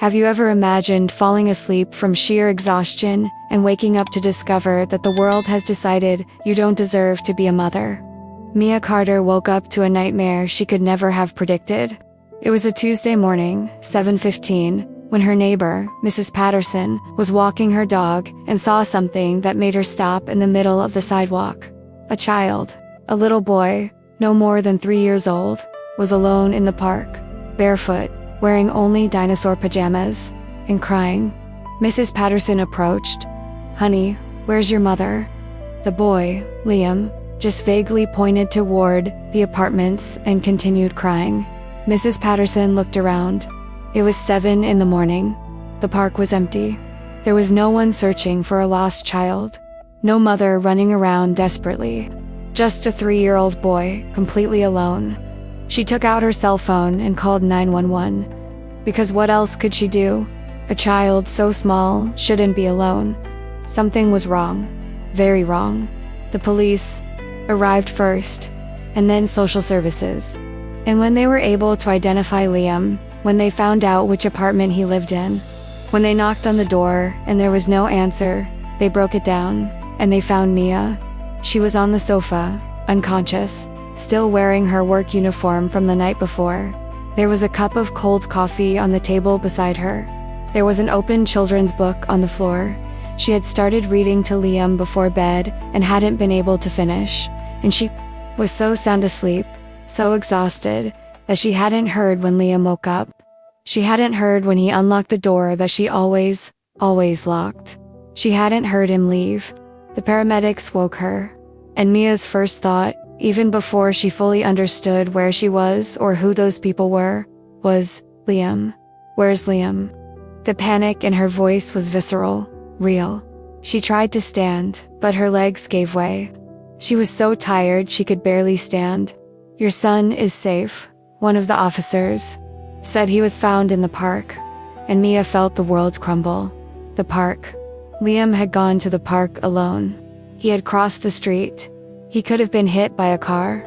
Have you ever imagined falling asleep from sheer exhaustion and waking up to discover that the world has decided you don't deserve to be a mother? Mia Carter woke up to a nightmare she could never have predicted. It was a Tuesday morning, 7:15, when her neighbor, Mrs. Patterson, was walking her dog and saw something that made her stop in the middle of the sidewalk. A child, a little boy, no more than 3 years old, was alone in the park, barefoot, wearing only dinosaur pajamas, and crying. Mrs. Patterson approached. "Honey, where's your mother?" The boy, Liam, just vaguely pointed toward the apartments and continued crying. Mrs. Patterson looked around. It was 7 in the morning. The park was empty. There was no one searching for a lost child. No mother running around desperately. Just a 3-year-old boy, completely alone. She took out her cell phone and called 911. Because what else could she do? A child so small shouldn't be alone. Something was wrong. Very wrong. The police arrived first, and then social services. And when they were able to identify Liam, when they found out which apartment he lived in, when they knocked on the door and there was no answer, they broke it down, and they found Mia. She was on the sofa, unconscious, still wearing her work uniform from the night before. There was a cup of cold coffee on the table beside her. There was an open children's book on the floor. She had started reading to Liam before bed and hadn't been able to finish, and she was so sound asleep, so exhausted, that she hadn't heard when Liam woke up. She hadn't heard when he unlocked the door that she always locked. She hadn't heard him leave. The paramedics woke her, and Mia's first thought, even before she fully understood where she was or who those people were, was, "Liam. Where's Liam?" The panic in her voice was visceral, real. She tried to stand, but her legs gave way. She was so tired she could barely stand. "Your son is safe," one of the officers said. He was found in the park. And Mia felt the world crumble. The park. Liam had gone to the park alone. He had crossed the street. He could have been hit by a car.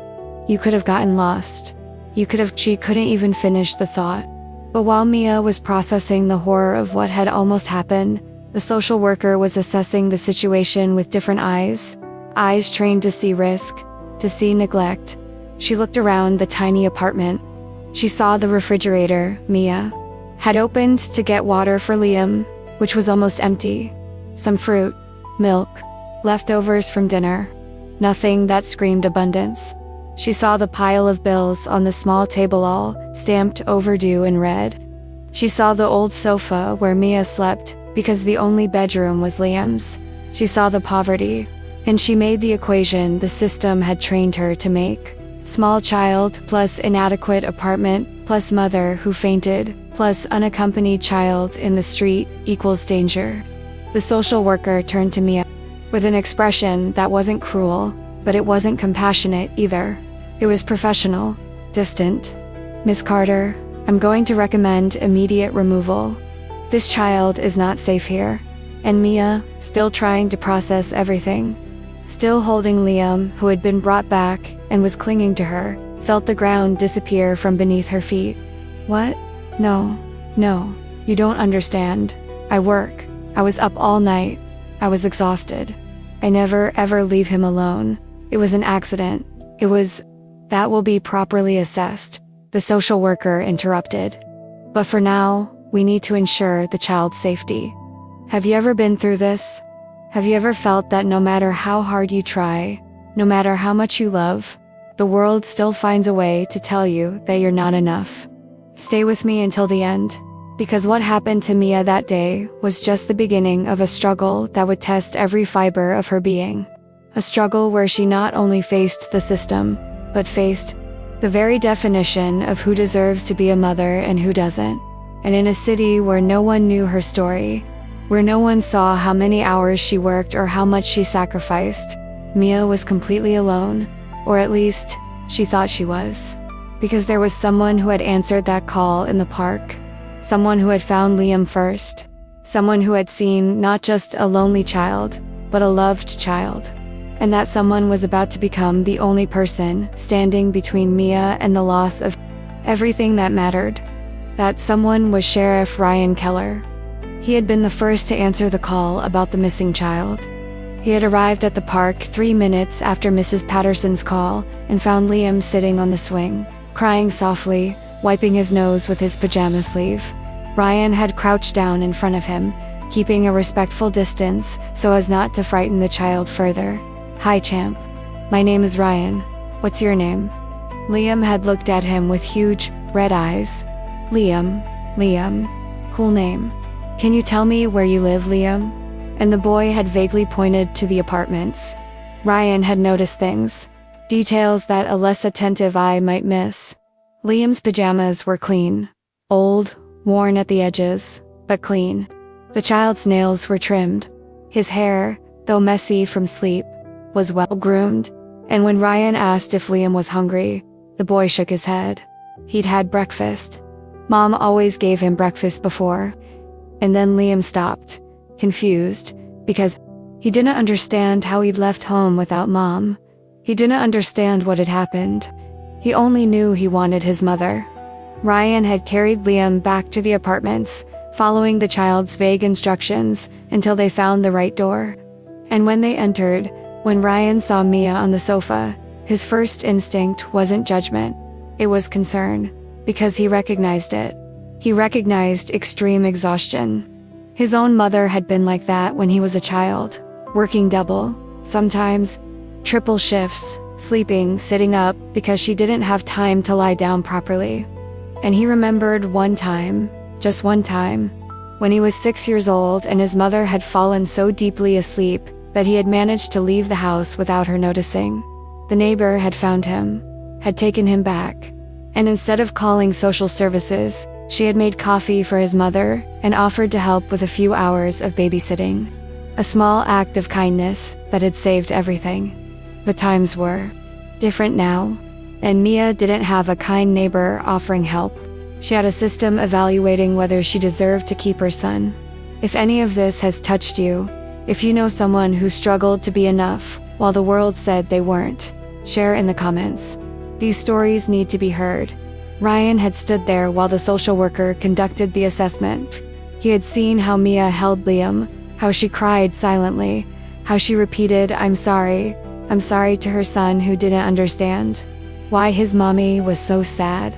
You could have gotten lost. She couldn't even finish the thought. But while Mia was processing the horror of what had almost happened, the social worker was assessing the situation with different eyes. Eyes trained to see risk, to see neglect. She looked around the tiny apartment. She saw the refrigerator Mia had opened to get water for Liam, which was almost empty. Some fruit, milk, leftovers from dinner. Nothing that screamed abundance. She saw the pile of bills on the small table, all stamped overdue in red. She saw the old sofa where Mia slept because the only bedroom was Liam's. She saw the poverty, and she made the equation the system had trained her to make. Small child plus inadequate apartment plus mother who fainted plus unaccompanied child in the street equals danger. The social worker turned to Mia with an expression that wasn't cruel, but it wasn't compassionate either. It was professional, distant. "Miss Carter, I'm going to recommend immediate removal. This child is not safe here." And Mia, still trying to process everything, still holding Liam, who had been brought back and was clinging to her, felt the ground disappear from beneath her feet. "What? No, you don't understand. I work. I was up all night. I was exhausted. I never ever leave him alone. It was an accident. That will be properly assessed," the social worker interrupted. "But for now, we need to ensure the child's safety. Have you ever been through this? Have you ever felt that no matter how hard you try, no matter how much you love, the world still finds a way to tell you that you're not enough?" Stay with me until the end, because what happened to Mia that day was just the beginning of a struggle that would test every fiber of her being. A struggle where she not only faced the system, but faced the very definition of who deserves to be a mother and who doesn't. And in a city where no one knew her story, where no one saw how many hours she worked or how much she sacrificed, Mia was completely alone, or at least, she thought she was. Because there was someone who had answered that call in the park. Someone who had found Liam first. Someone who had seen not just a lonely child, but a loved child. And that someone was about to become the only person standing between Mia and the loss of everything that mattered. That someone was Sheriff Ryan Keller. He had been the first to answer the call about the missing child. He had arrived at the park 3 minutes after Mrs. Patterson's call and found Liam sitting on the swing, crying softly, wiping his nose with his pajama sleeve. Ryan had crouched down in front of him, keeping a respectful distance so as not to frighten the child further. "Hi, champ. My name is Ryan. What's your name?" Liam had looked at him with huge, red eyes. Liam. Cool name. "Can you tell me where you live, Liam?" And the boy had vaguely pointed to the apartments. Ryan had noticed things, details that a less attentive eye might miss. Liam's pajamas were clean, old, worn at the edges, but clean. The child's nails were trimmed. His hair, though messy from sleep, was well groomed, and when Ryan asked if Liam was hungry, the boy shook his head. He'd had breakfast. Mom always gave him breakfast before. And then Liam stopped, confused, because he didn't understand how he'd left home without Mom. He didn't understand what had happened. He only knew he wanted his mother. Ryan had carried Liam back to the apartments, following the child's vague instructions until they found the right door. And when they entered, when Ryan saw Mia on the sofa, his first instinct wasn't judgment. It was concern, because he recognized it. He recognized extreme exhaustion. His own mother had been like that when he was a child, working double, sometimes triple shifts, sleeping, sitting up because she didn't have time to lie down properly. And he remembered one time, just one time, when he was 6 years old and his mother had fallen so deeply asleep that he had managed to leave the house without her noticing. The neighbor had found him, had taken him back, and instead of calling social services, she had made coffee for his mother and offered to help with a few hours of babysitting. A small act of kindness that had saved everything. The times were different now, and Mia didn't have a kind neighbor offering help. She had a system evaluating whether she deserved to keep her son. If any of this has touched you, if you know someone who struggled to be enough while the world said they weren't, share in the comments. These stories need to be heard. Ryan had stood there while the social worker conducted the assessment. He had seen how Mia held Liam, how she cried silently, how she repeated, I'm sorry to her son who didn't understand why his mommy was so sad.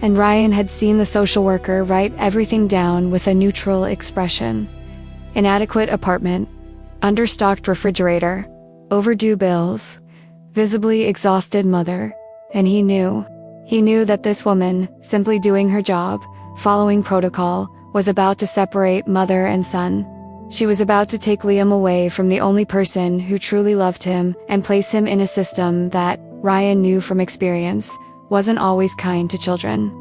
And Ryan had seen the social worker write everything down with a neutral expression. Inadequate apartment, understocked refrigerator, overdue bills, visibly exhausted mother, and he knew that this woman, simply doing her job, following protocol, was about to separate mother and son. She was about to take Liam away from the only person who truly loved him and place him in a system that, Ryan knew from experience, wasn't always kind to children.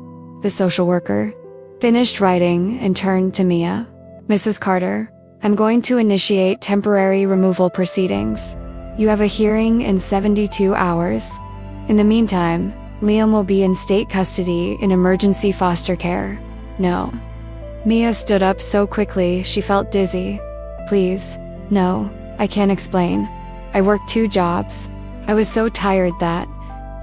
The social worker finished writing and turned to Mia. Mrs. Carter, I'm going to initiate temporary removal proceedings. You have a hearing in 72 hours. In the meantime, Liam will be in state custody in emergency foster care. No. Mia stood up so quickly she felt dizzy. Please, no, I can't explain. I worked 2 jobs. I was so tired that,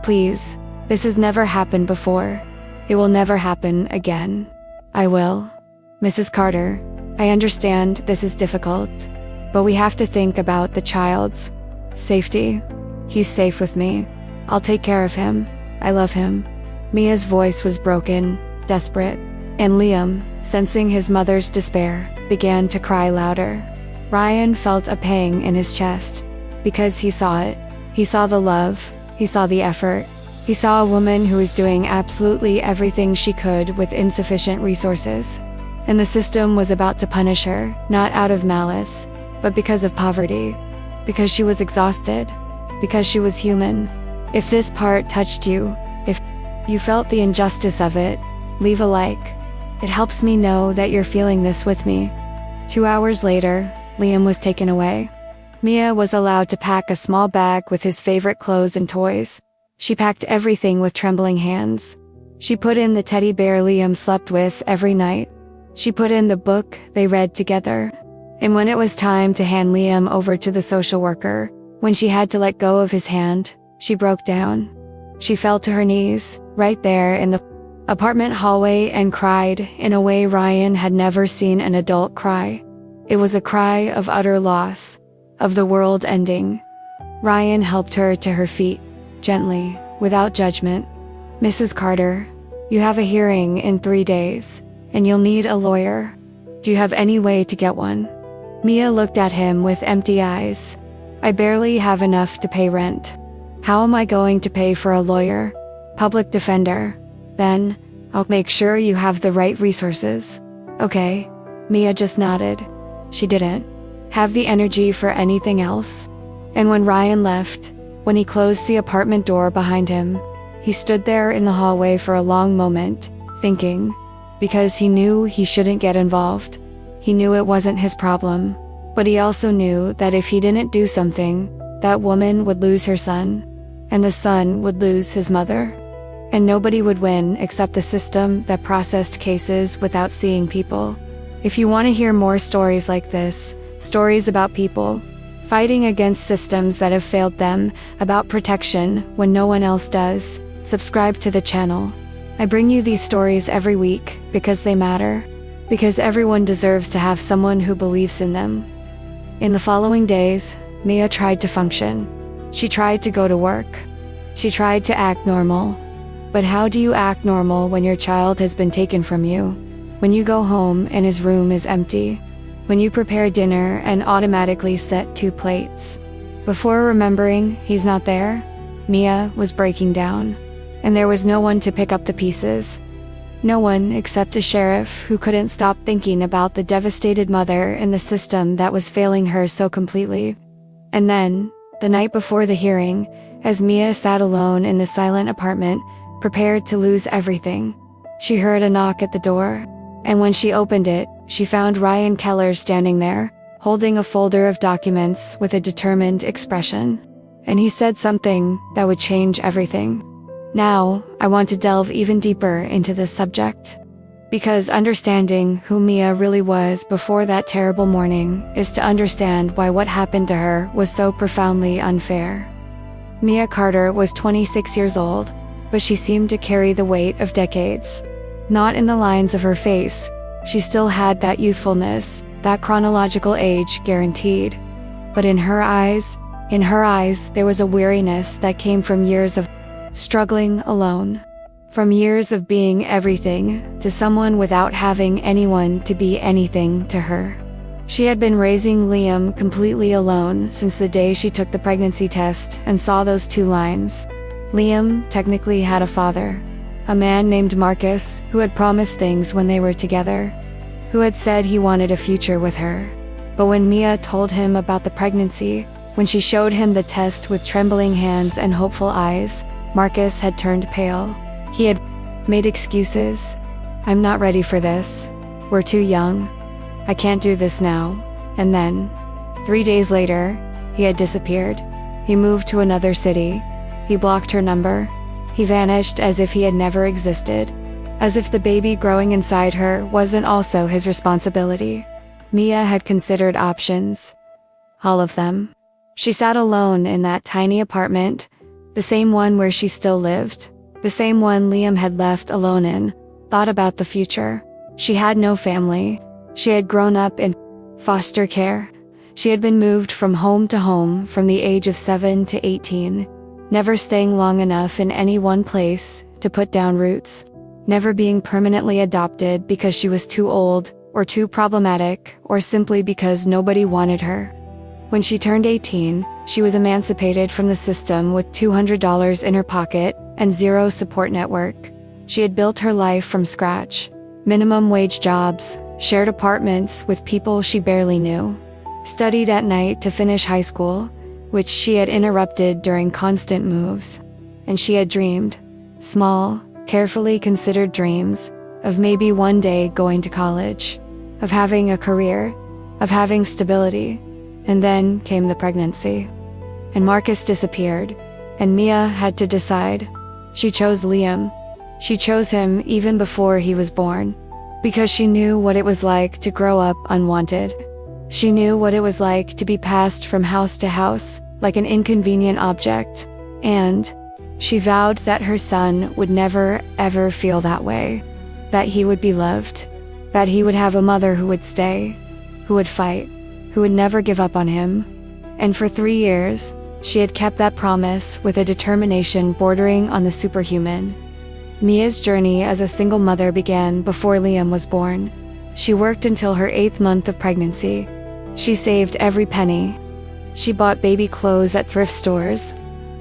please, this has never happened before. It will never happen again. I will. Mrs. Carter, I understand this is difficult, but we have to think about the child's safety. He's safe with me. I'll take care of him. I love him. Mia's voice was broken, desperate, and Liam, sensing his mother's despair, began to cry louder. Ryan felt a pang in his chest, because he saw it. He saw the love, he saw the effort. He saw a woman who was doing absolutely everything she could with insufficient resources. And the system was about to punish her, not out of malice, but because of poverty. Because she was exhausted. Because she was human. If this part touched you, if you felt the injustice of it, leave a like. It helps me know that you're feeling this with me. 2 hours later, Liam was taken away. Mia was allowed to pack a small bag with his favorite clothes and toys. She packed everything with trembling hands. She put in the teddy bear Liam slept with every night. She put in the book they read together. And when it was time to hand Liam over to the social worker, when she had to let go of his hand, she broke down. She fell to her knees, right there in the apartment hallway and cried in a way Ryan had never seen an adult cry. It was a cry of utter loss, of the world ending. Ryan helped her to her feet, gently, without judgment. "Mrs. Carter, you have a hearing in 3 days, and you'll need a lawyer. Do you have any way to get one?" Mia looked at him with empty eyes. "I barely have enough to pay rent. How am I going to pay for a lawyer? Public defender. Then, I'll make sure you have the right resources." "Okay." Mia just nodded. She didn't have the energy for anything else. And when Ryan left, when he closed the apartment door behind him, he stood there in the hallway for a long moment, thinking, because he knew he shouldn't get involved. He knew it wasn't his problem, but he also knew that if he didn't do something, that woman would lose her son, and the son would lose his mother. And nobody would win except the system that processed cases without seeing people. If you want to hear more stories like this, stories about people fighting against systems that have failed them, about protection when no one else does, subscribe to the channel. I bring you these stories every week because they matter, because everyone deserves to have someone who believes in them. In the following days, Mia tried to function. She tried to go to work. She tried to act normal. But how do you act normal when your child has been taken from you? When you go home and his room is empty? When you prepare dinner and automatically set 2 plates? Before remembering he's not there, Mia was breaking down. And there was no one to pick up the pieces. No one except a sheriff who couldn't stop thinking about the devastated mother and the system that was failing her so completely. And then, the night before the hearing, as Mia sat alone in the silent apartment, prepared to lose everything, she heard a knock at the door. And when she opened it, she found Ryan Keller standing there, holding a folder of documents with a determined expression. And he said something that would change everything. Now, I want to delve even deeper into this subject. Because understanding who Mia really was before that terrible morning is to understand why what happened to her was so profoundly unfair. Mia Carter was 26 years old, but she seemed to carry the weight of decades. Not in the lines of her face, she still had that youthfulness, that chronological age guaranteed. But in her eyes, there was a weariness that came from years of struggling alone. From years of being everything to someone without having anyone to be anything to her. She had been raising Liam completely alone since the day she took the pregnancy test and saw those 2 lines. Liam technically had a father. A man named Marcus, who had promised things when they were together. Who had said he wanted a future with her. But when Mia told him about the pregnancy, when she showed him the test with trembling hands and hopeful eyes, Marcus had turned pale. He had made excuses. "I'm not ready for this. We're too young. I can't do this now." And then, 3 days later, he had disappeared. He moved to another city. He blocked her number. He vanished as if he had never existed. As if the baby growing inside her wasn't also his responsibility. Mia had considered options. All of them. She sat alone in that tiny apartment, the same one where she still lived, the same one Liam had left alone in, thought about the future. She had no family. She had grown up in foster care. She had been moved from home to home from the age of 7 to 18, never staying long enough in any one place to put down roots, never being permanently adopted because she was too old, or too problematic, or simply because nobody wanted her. When she turned 18, she was emancipated from the system with $200 in her pocket and 0 support network. She had built her life from scratch. Minimum wage jobs, shared apartments with people she barely knew. Studied at night to finish high school, which she had interrupted during constant moves. And she had dreamed, small, carefully considered dreams, of maybe one day going to college, of having a career, of having stability. And then came the pregnancy. And Marcus disappeared, and Mia had to decide. She chose Liam. She chose him even before he was born, because she knew what it was like to grow up unwanted. She knew what it was like to be passed from house to house, like an inconvenient object. And She vowed that her son would never, ever feel that way. That he would be loved. That he would have a mother who would stay, who would fight, who would never give up on him. And for 3 years, she had kept that promise with a determination bordering on the superhuman. Mia's journey as a single mother began before Liam was born. She worked until her 8th month of pregnancy. She saved every penny. She bought baby clothes at thrift stores.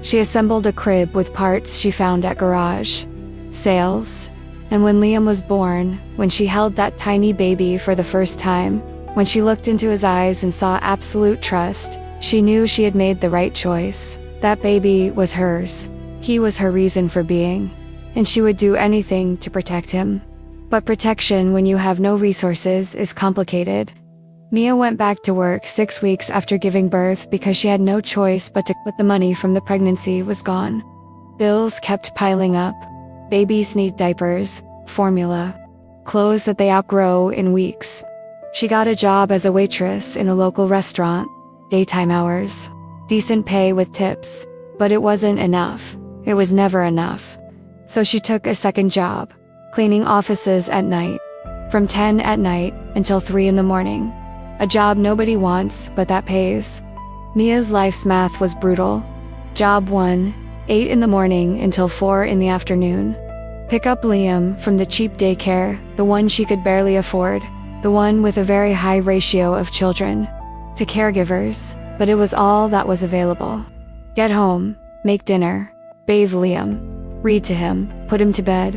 She assembled a crib with parts she found at garage sales. And when Liam was born, when she held that tiny baby for the first time, when she looked into his eyes and saw absolute trust, she knew she had made the right choice. That baby was hers. He was her reason for being. And she would do anything to protect him. But protection when you have no resources is complicated. Mia went back to work 6 weeks after giving birth because she had no choice but the money from the pregnancy was gone. Bills kept piling up. Babies need diapers, formula, clothes that they outgrow in weeks. She got a job as a waitress in a local restaurant, daytime hours, decent pay with tips, but it wasn't enough. It was never enough. So she took a second job, cleaning offices at night, from 10 at night until 3 in the morning. A job nobody wants, but that pays. Mia's life's math was brutal. Job 1, 8 in the morning until 4 in the afternoon. Pick up Liam from the cheap daycare, the one she could barely afford, the one with a very high ratio of children to caregivers, but it was all that was available. Get home, make dinner, bathe Liam, read to him, put him to bed,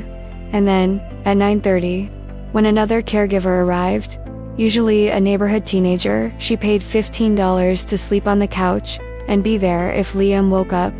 and then, at 9:30, when another caregiver arrived, usually a neighborhood teenager, she paid $15 to sleep on the couch and be there if Liam woke up.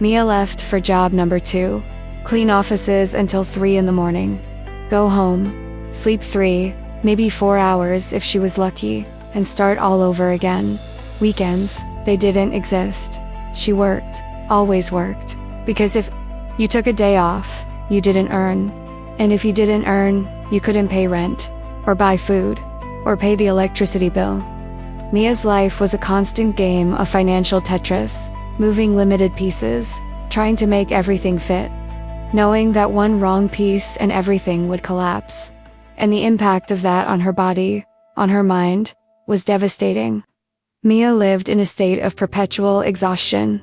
Mia left for job number 2, clean offices until 3 in the morning. Go home, sleep 3, maybe 4 hours if she was lucky, and start all over again. Weekends, they didn't exist. She worked, always worked, because if you took a day off, you didn't earn. And if you didn't earn, you couldn't pay rent, or buy food, or pay the electricity bill. Mia's life was a constant game of financial Tetris, moving limited pieces, trying to make everything fit, knowing that one wrong piece and everything would collapse. And the impact of that on her body, on her mind, was devastating. Mia lived in a state of perpetual exhaustion.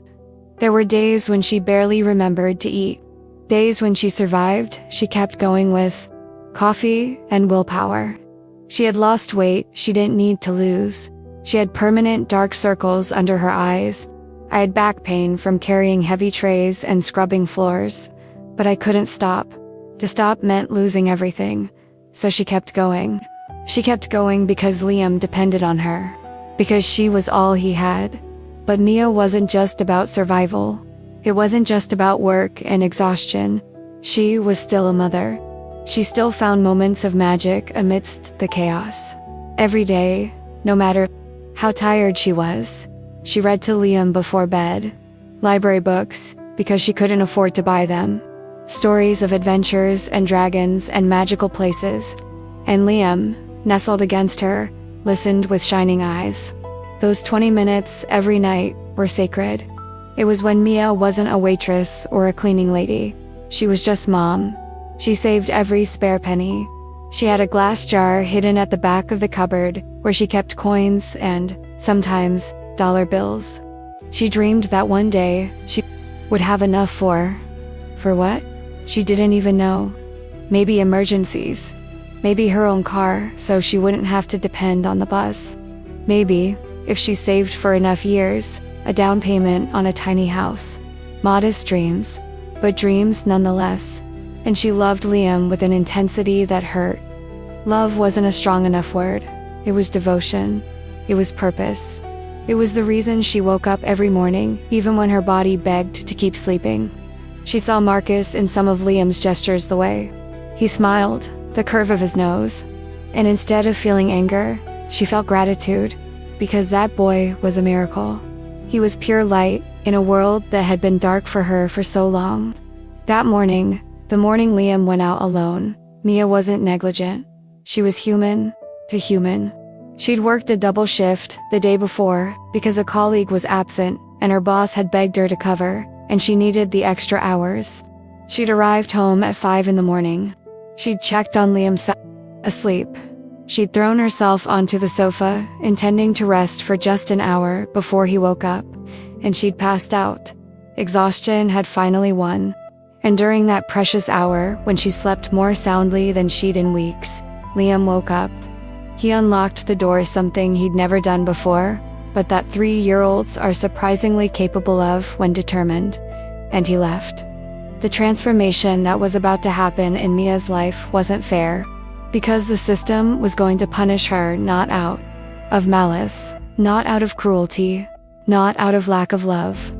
There were days when she barely remembered to eat. Days when she survived, she kept going with coffee and willpower. She had lost weight she didn't need to lose. She had permanent dark circles under her eyes. I had back pain from carrying heavy trays and scrubbing floors. But I couldn't stop. To stop meant losing everything. So she kept going. She kept going because Liam depended on her. Because she was all he had. But Mia wasn't just about survival. It wasn't just about work and exhaustion. She was still a mother. She still found moments of magic amidst the chaos. Every day, no matter how tired she was, she read to Liam before bed. Library books, because she couldn't afford to buy them. Stories of adventures and dragons and magical places. And Liam, nestled against her, listened with shining eyes. Those 20 minutes every night were sacred. It was when Mia wasn't a waitress or a cleaning lady. She was just mom. She saved every spare penny. She had a glass jar hidden at the back of the cupboard where she kept coins and, sometimes, dollar bills. She dreamed that one day she would have enough for what? She didn't even know. Maybe emergencies. Maybe her own car so she wouldn't have to depend on the bus. Maybe, if she saved for enough years, a down payment on a tiny house. Modest dreams, but dreams nonetheless. And she loved Liam with an intensity that hurt. Love wasn't a strong enough word. It was devotion. It was purpose. It was the reason she woke up every morning, even when her body begged to keep sleeping. She saw Marcus in some of Liam's gestures the way. He smiled, the curve of his nose. And instead of feeling anger, she felt gratitude, because that boy was a miracle. He was pure light in a world that had been dark for her for so long. That morning, the morning Liam went out alone, Mia wasn't negligent. She was human to human. She'd worked a double shift the day before because a colleague was absent and her boss had begged her to cover, and she needed the extra hours. She'd arrived home at 5 in the morning. She'd checked on Liam asleep. She'd thrown herself onto the sofa, intending to rest for just an hour before he woke up, and she'd passed out. Exhaustion had finally won. And during that precious hour, when she slept more soundly than she'd in weeks, Liam woke up. He unlocked the door, something he'd never done before, but that 3-year-olds are surprisingly capable of when determined, and he left. The transformation that was about to happen in Mia's life wasn't fair, because the system was going to punish her not out of malice, not out of cruelty, not out of lack of love.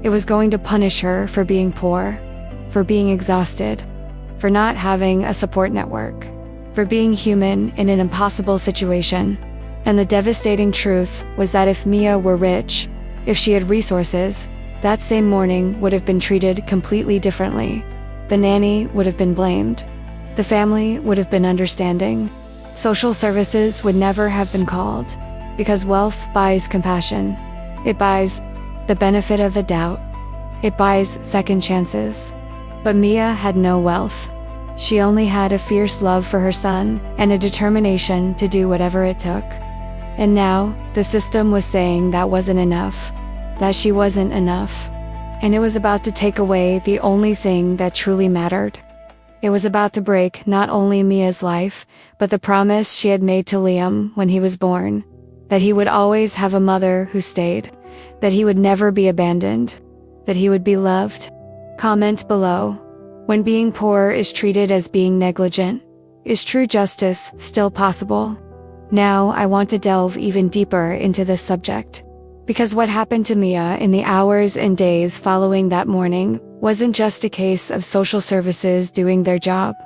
It was going to punish her for being poor, for being exhausted, for not having a support network, for being human in an impossible situation. And the devastating truth was that if Mia were rich, if she had resources, that same morning would have been treated completely differently. The nanny would have been blamed. The family would have been understanding. Social services would never have been called, because wealth buys compassion. It buys the benefit of the doubt. It buys second chances. But Mia had no wealth. She only had a fierce love for her son and a determination to do whatever it took. And now, the system was saying that wasn't enough, that she wasn't enough. And it was about to take away the only thing that truly mattered. It was about to break not only Mia's life, but the promise she had made to Liam when he was born, that he would always have a mother who stayed, that he would never be abandoned, that he would be loved. Comment below. When being poor is treated as being negligent, is true justice still possible? Now I want to delve even deeper into this subject. Because what happened to Mia in the hours and days following that morning wasn't just a case of social services doing their job.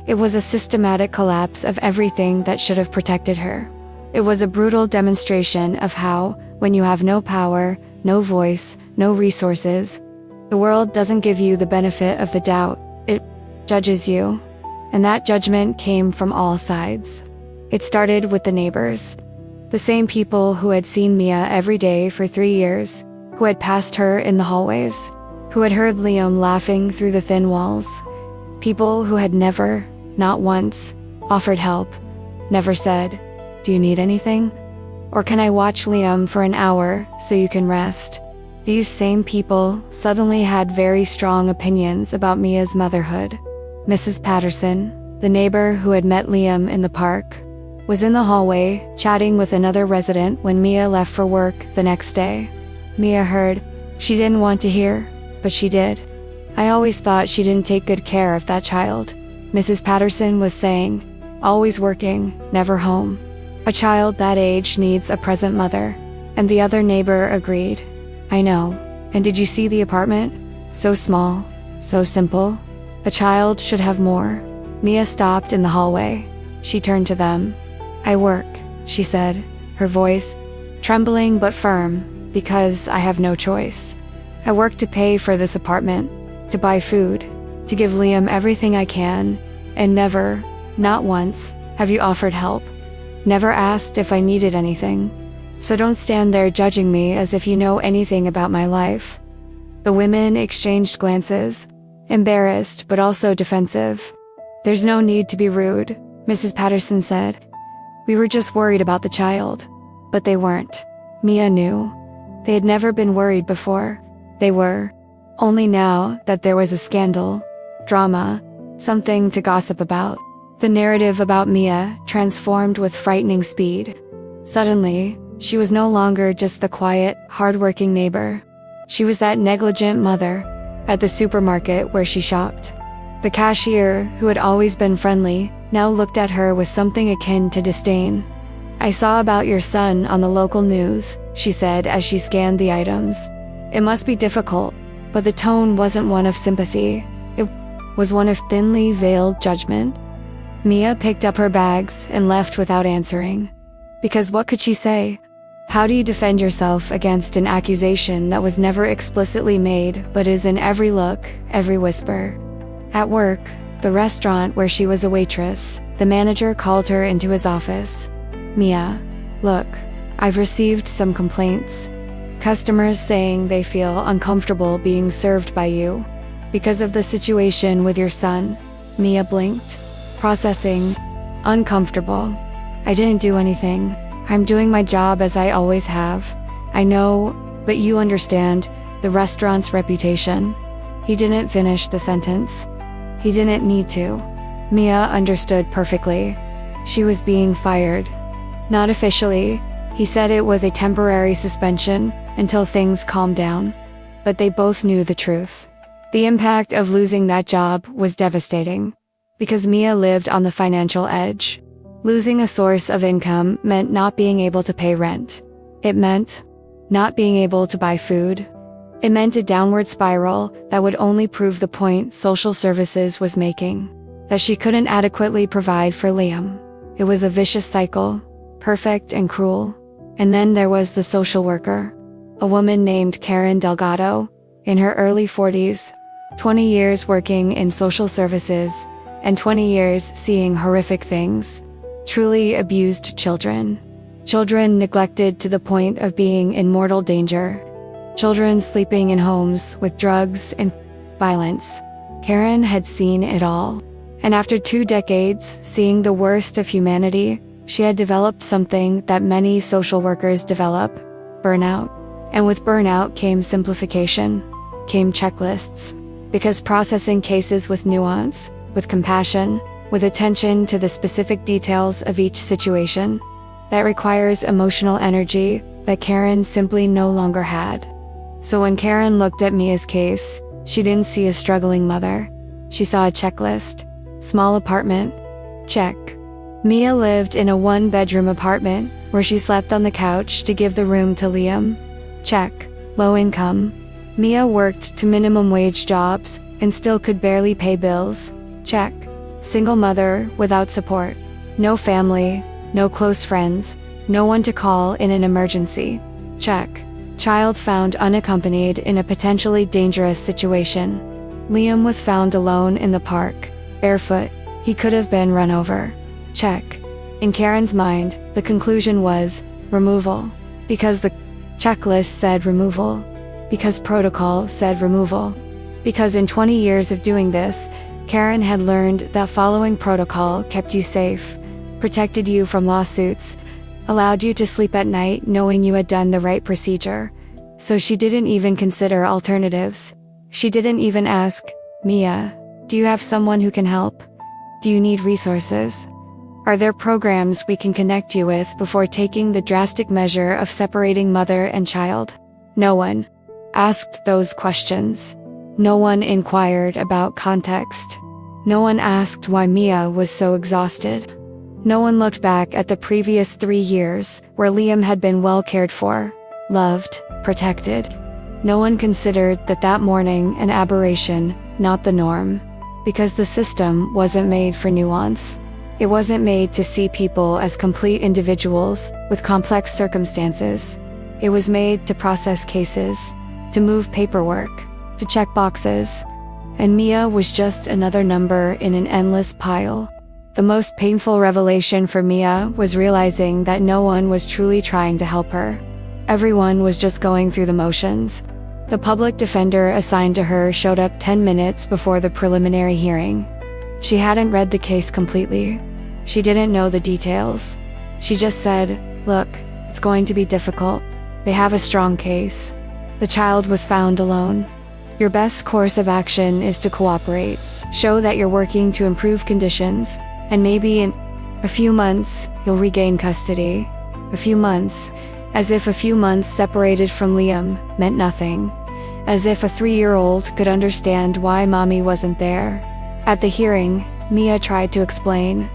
It was a systematic collapse of everything that should have protected her. It was a brutal demonstration of how, when you have no power, no voice, no resources, the world doesn't give you the benefit of the doubt, it judges you. And that judgment came from all sides. It started with the neighbors. The same people who had seen Mia every day for 3 years, who had passed her in the hallways, who had heard Liam laughing through the thin walls. People who had never, not once, offered help, never said, "Do you need anything? Or can I watch Liam for an hour so you can rest?" These same people suddenly had very strong opinions about Mia's motherhood. Mrs. Patterson, the neighbor who had met Liam in the park, was in the hallway chatting with another resident when Mia left for work the next day. Mia heard. She didn't want to hear, but she did. "I always thought she didn't take good care of that child," Mrs. Patterson was saying. "Always working, never home. A child that age needs a present mother." And the other neighbor agreed. "I know. And did you see the apartment? So small, so simple. A child should have more." Mia stopped in the hallway. She turned to them. "I work," she said, her voice trembling but firm, "because I have no choice. I work to pay for this apartment, to buy food, to give Liam everything I can, and never, not once, have you offered help. Never asked if I needed anything. So don't stand there judging me as if you know anything about my life." The women exchanged glances, embarrassed but also defensive. "There's no need to be rude," Mrs. Patterson said. "We were just worried about the child." But they weren't. Mia knew. They had never been worried before. They were. Only now that there was a scandal, drama, something to gossip about. The narrative about Mia transformed with frightening speed. Suddenly, she was no longer just the quiet, hardworking neighbor. She was that negligent mother at the supermarket where she shopped. The cashier, who had always been friendly, now looked at her with something akin to disdain. "I saw about your son on the local news," she said as she scanned the items. It must be difficult, but the tone wasn't one of sympathy. It was one of thinly veiled judgment. Mia picked up her bags and left without answering. Because what could she say? How do you defend yourself against an accusation that was never explicitly made but is in every look, every whisper? At work, the restaurant where she was a waitress, the manager called her into his office. "Mia, look, I've received some complaints. Customers saying they feel uncomfortable being served by you because of the situation with your son. Mia blinked. Processing. Uncomfortable. I didn't do anything. I'm doing my job as I always have. I know, but you understand, the restaurant's reputation. He didn't finish the sentence. He didn't need to. Mia understood perfectly. She was being fired. Not officially. He said it was a temporary suspension until things calmed down. But they both knew the truth. The impact of losing that job was devastating. Because Mia lived on the financial edge. Losing a source of income meant not being able to pay rent. It meant not being able to buy food. It meant a downward spiral that would only prove the point social services was making. That she couldn't adequately provide for Liam. It was a vicious cycle, perfect and cruel. And then there was the social worker. A woman named Karen Delgado, in her early 40s, 20 years working in social services, and 20 years seeing horrific things. Truly abused children. Children neglected to the point of being in mortal danger. Children sleeping in homes with drugs and violence. Karen had seen it all. And after 2 decades, seeing the worst of humanity, she had developed something that many social workers develop: burnout. And with burnout came simplification, came checklists. Because processing cases with nuance, with compassion, with attention to the specific details of each situation, that requires emotional energy that Karen simply no longer had. So when Karen looked at Mia's case, she didn't see a struggling mother. She saw a checklist. Small apartment. Check. Mia lived in a 1-bedroom apartment where she slept on the couch to give the room to Liam. Check. Low income. Mia worked 2 minimum wage jobs and still could barely pay bills. Check. Single mother without support. No family, no close friends, no one to call in an emergency. Check. Child found unaccompanied in a potentially dangerous situation. Liam was found alone in the park, barefoot. He could have been run over. Check. In Karen's mind, the conclusion was removal. Because the checklist said removal. Because protocol said removal. Because in 20 years of doing this, Karen had learned that following protocol kept you safe, protected you from lawsuits, allowed you to sleep at night knowing you had done the right procedure. So she didn't even consider alternatives. She didn't even ask, Mia, do you have someone who can help? Do you need resources? Are there programs we can connect you with before taking the drastic measure of separating mother and child? No one asked those questions. No one inquired about context. No one asked why Mia was so exhausted. No one looked back at the previous 3 years where Liam had been well cared for, loved, protected. No one considered that morning an aberration, not the norm. Because the system wasn't made for nuance. It wasn't made to see people as complete individuals with complex circumstances. It was made to process cases, to move paperwork, to check boxes. And Mia was just another number in an endless pile. The most painful revelation for Mia was realizing that no one was truly trying to help her. Everyone was just going through the motions. The public defender assigned to her showed up 10 minutes before the preliminary hearing. She hadn't read the case completely. She didn't know the details. She just said, "Look, it's going to be difficult. They have a strong case. The child was found alone. Your best course of action is to cooperate, show that you're working to improve conditions, and maybe in a few months, you'll regain custody." A few months. As if a few months separated from Liam meant nothing. As if a 3-year-old could understand why mommy wasn't there. At the hearing, Mia tried to explain.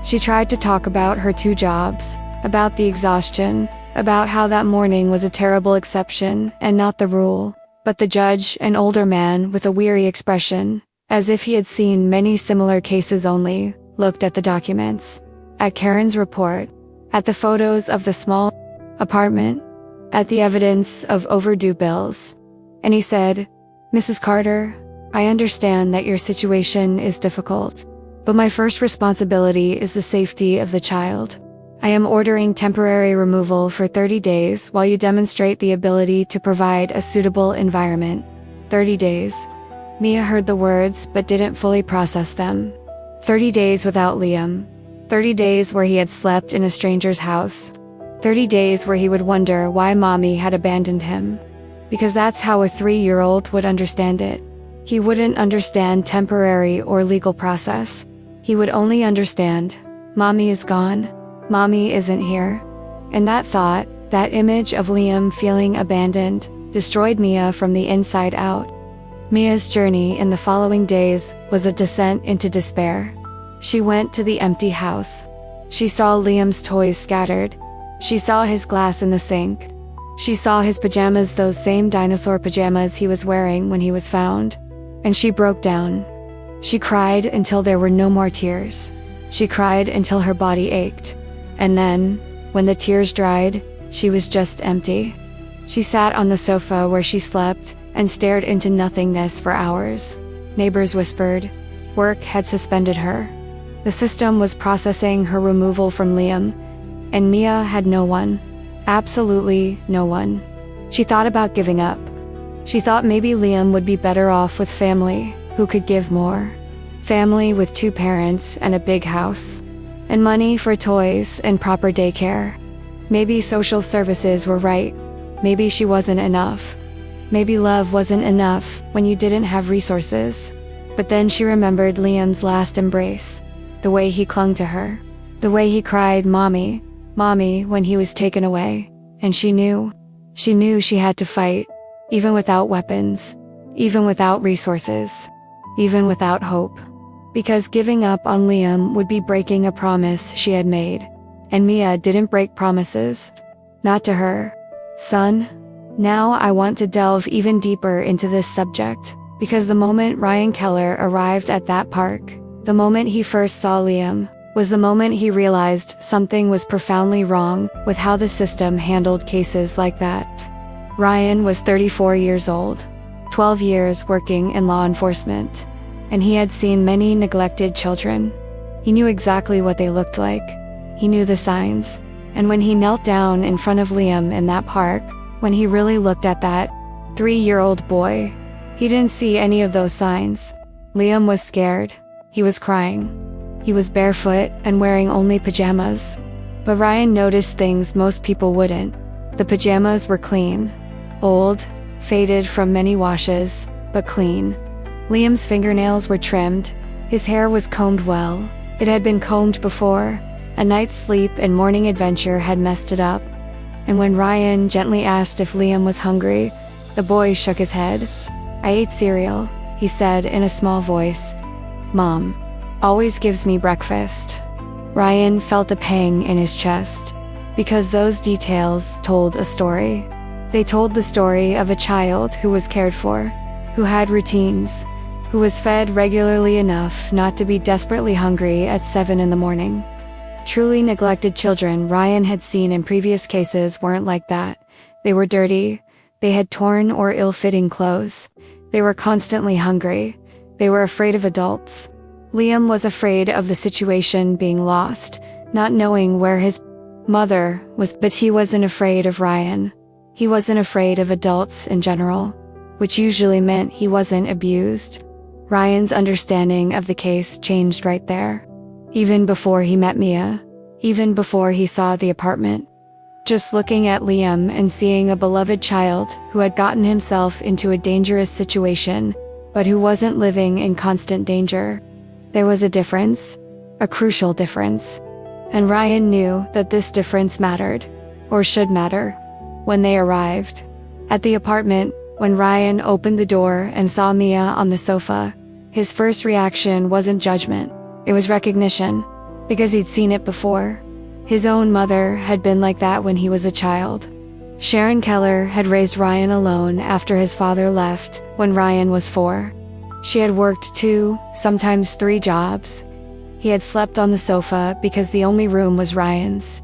She tried to talk about her 2 jobs, about the exhaustion, about how that morning was a terrible exception and not the rule. But the judge, an older man with a weary expression, as if he had seen many similar cases only, looked at the documents, at Karen's report, at the photos of the small apartment, at the evidence of overdue bills. And he said, "Mrs. Carter, I understand that your situation is difficult, but my first responsibility is the safety of the child. I am ordering temporary removal for 30 days while you demonstrate the ability to provide a suitable environment. 30 days. Mia heard the words but didn't fully process them. 30 days without Liam. 30 days where he had slept in a stranger's house. 30 days where he would wonder why mommy had abandoned him. Because that's how a 3-year-old would understand it. He wouldn't understand temporary or legal process. He would only understand, mommy is gone. Mommy isn't here. And that thought, that image of Liam feeling abandoned, destroyed Mia from the inside out. Mia's journey in the following days was a descent into despair. She went to the empty house. She saw Liam's toys scattered. She saw his glass in the sink. She saw his pajamas, those same dinosaur pajamas he was wearing when he was found. And she broke down. She cried until there were no more tears. She cried until her body ached. And then, when the tears dried, she was just empty. She sat on the sofa where she slept and stared into nothingness for hours. Neighbors whispered. Work had suspended her. The system was processing her removal from Liam, and Mia had no one. Absolutely no one. She thought about giving up. She thought maybe Liam would be better off with family, who could give more. Family with 2 parents and a big house. And money for toys and proper daycare. Maybe social services were right. Maybe she wasn't enough. Maybe love wasn't enough when you didn't have resources. But then she remembered Liam's last embrace. The way he clung to her. The way he cried, "Mommy, Mommy," when he was taken away. And she knew she had to fight. Even without weapons. Even without resources. Even without hope. Because giving up on Liam would be breaking a promise she had made. And Mia didn't break promises. Not to her. Son? Now I want to delve even deeper into this subject. Because the moment Ryan Keller arrived at that park, the moment he first saw Liam, was the moment he realized something was profoundly wrong with how the system handled cases like that. Ryan was 34 years old. 12 years working in law enforcement. And he had seen many neglected children. He knew exactly what they looked like. He knew the signs. And when he knelt down in front of Liam in that park, when he really looked at that 3-year-old boy, he didn't see any of those signs. Liam was scared. He was crying. He was barefoot and wearing only pajamas. But Ryan noticed things most people wouldn't. The pajamas were clean. Old, faded from many washes, but clean. Liam's fingernails were trimmed. His hair was combed well. It had been combed before. A night's sleep and morning adventure had messed it up. And when Ryan gently asked if Liam was hungry, the boy shook his head. "I ate cereal," he said in a small voice. "Mom always gives me breakfast." Ryan felt a pang in his chest. Because those details told a story. They told the story of a child who was cared for, who had routines, who was fed regularly enough not to be desperately hungry at 7 in the morning. Truly neglected children Ryan had seen in previous cases weren't like that. They were dirty. They had torn or ill-fitting clothes. They were constantly hungry. They were afraid of adults. Liam was afraid of the situation being lost, not knowing where his mother was, but he wasn't afraid of Ryan. He wasn't afraid of adults in general, which usually meant he wasn't abused. Ryan's understanding of the case changed right there. Even before he met Mia. Even before he saw the apartment. Just looking at Liam and seeing a beloved child who had gotten himself into a dangerous situation, but who wasn't living in constant danger. There was a difference. A crucial difference. And Ryan knew that this difference mattered. Or should matter. When they arrived. At the apartment, when Ryan opened the door and saw Mia on the sofa, his first reaction wasn't judgment. It was recognition. Because he'd seen it before. His own mother had been like that when he was a child. Sharon Keller had raised Ryan alone after his father left when Ryan was 4. She had worked 2, sometimes 3 jobs. He had slept on the sofa because the only room was Ryan's.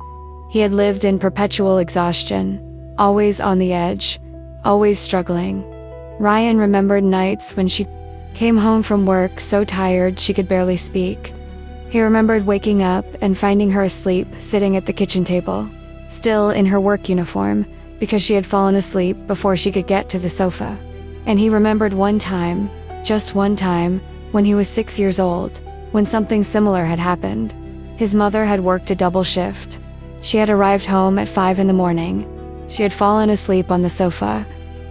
He had lived in perpetual exhaustion, always on the edge, always struggling. Ryan remembered nights when she came home from work so tired she could barely speak. He remembered waking up and finding her asleep, sitting at the kitchen table, still in her work uniform, because she had fallen asleep before she could get to the sofa. And he remembered one time, just one time, when he was 6 years old, when something similar had happened. His mother had worked a double shift. She had arrived home at 5 in the morning. She had fallen asleep on the sofa,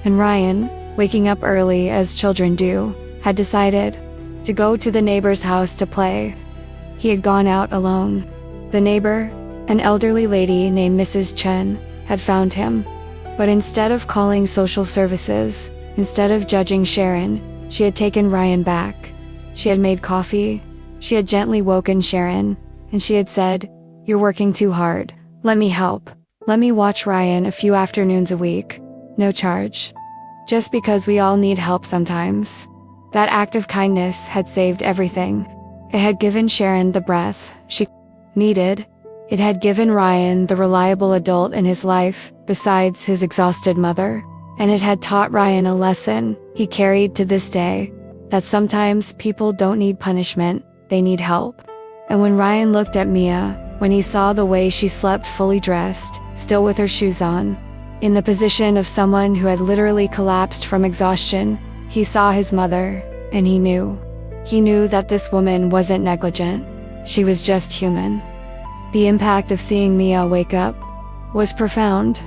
and Ryan, waking up early as children do, had decided to go to the neighbor's house to play. He had gone out alone. The neighbor, an elderly lady named Mrs. Chen, had found him. But instead of calling social services, instead of judging Sharon, she had taken Ryan back. She had made coffee. She had gently woken Sharon, and she had said, "You're working too hard. Let me help. Let me watch Ryan a few afternoons a week. No charge. Just because we all need help sometimes." That act of kindness had saved everything. It had given Sharon the breath she needed. It had given Ryan the reliable adult in his life, besides his exhausted mother. And it had taught Ryan a lesson he carried to this day, that sometimes people don't need punishment, they need help. And when Ryan looked at Mia, when he saw the way she slept fully dressed, still with her shoes on, in the position of someone who had literally collapsed from exhaustion, he saw his mother, and he knew. He knew that this woman wasn't negligent. She was just human. The impact of seeing Mia wake up was profound.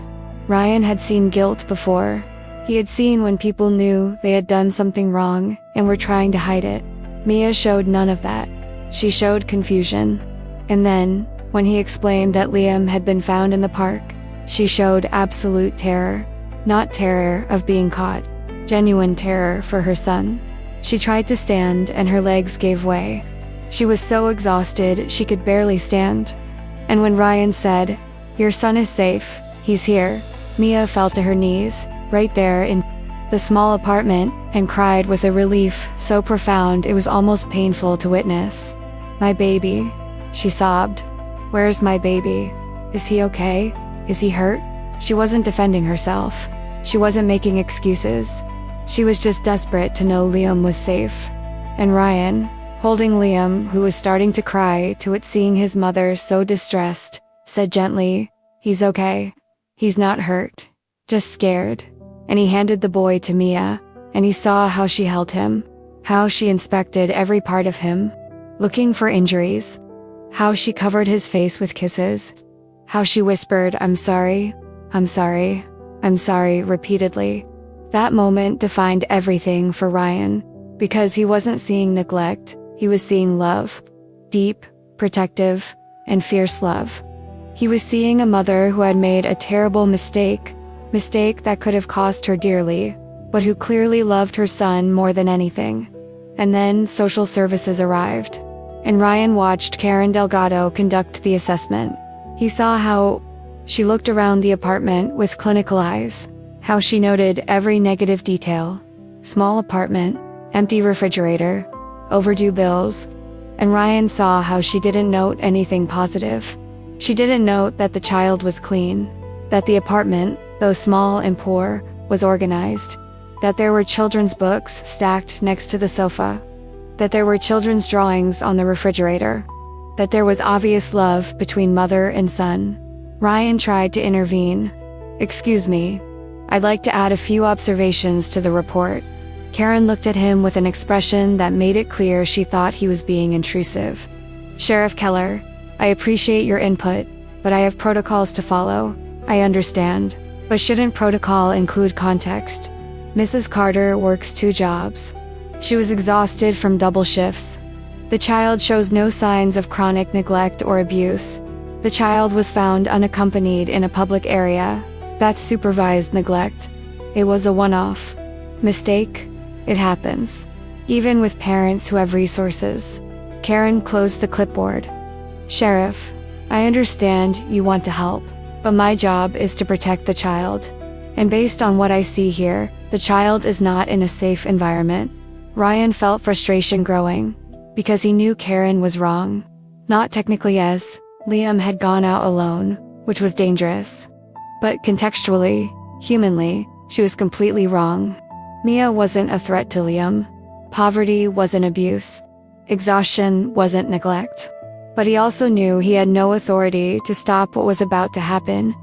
Ryan had seen guilt before. He had seen when people knew they had done something wrong and were trying to hide it. Mia showed none of that. She showed confusion. And then, when he explained that Liam had been found in the park, she showed absolute terror. Not terror of being caught, genuine terror for her son. She tried to stand and her legs gave way. She was so exhausted she could barely stand. And when Ryan said, "Your son is safe, he's here," Mia fell to her knees, right there in the small apartment, and cried with a relief so profound it was almost painful to witness. "My baby," she sobbed. "Where's my baby? Is he okay? Is he hurt?" She wasn't defending herself. She wasn't making excuses. She was just desperate to know Liam was safe. And Ryan, holding Liam, who was starting to cry to it seeing his mother so distressed, said gently, "He's okay. He's not hurt. Just scared." And he handed the boy to Mia, and he saw how she held him, how she inspected every part of him, looking for injuries, how she covered his face with kisses, how she whispered, "I'm sorry, I'm sorry, I'm sorry," repeatedly. That moment defined everything for Ryan, because he wasn't seeing neglect, he was seeing love. Deep, protective, and fierce love. He was seeing a mother who had made a terrible mistake that could have cost her dearly, but who clearly loved her son more than anything. And then social services arrived, and Ryan watched Karen Delgado conduct the assessment. He saw how she looked around the apartment with clinical eyes, how she noted every negative detail: small apartment, empty refrigerator, overdue bills. And Ryan saw how she didn't note anything positive. She didn't note that the child was clean, that the apartment, though small and poor, was organized, that there were children's books stacked next to the sofa, that there were children's drawings on the refrigerator, that there was obvious love between mother and son. Ryan tried to intervene. "Excuse me, I'd like to add a few observations to the report." Karen looked at him with an expression that made it clear she thought he was being intrusive. "Sheriff Keller, I appreciate your input, but I have protocols to follow. I understand. But shouldn't protocol include context? Mrs. Carter works 2 jobs. She was exhausted from double shifts. The child shows no signs of chronic neglect or abuse. The child was found unaccompanied in a public area. That's supervised neglect. It was a one-off mistake. It happens, even with parents who have resources." Karen closed the clipboard. "Sheriff, I understand you want to help, but my job is to protect the child. And based on what I see here, the child is not in a safe environment." Ryan felt frustration growing, because he knew Karen was wrong. Not technically, as Liam had gone out alone, which was dangerous. But contextually, humanly, she was completely wrong. Mia wasn't a threat to Liam. Poverty wasn't abuse. Exhaustion wasn't neglect. But he also knew he had no authority to stop what was about to happen.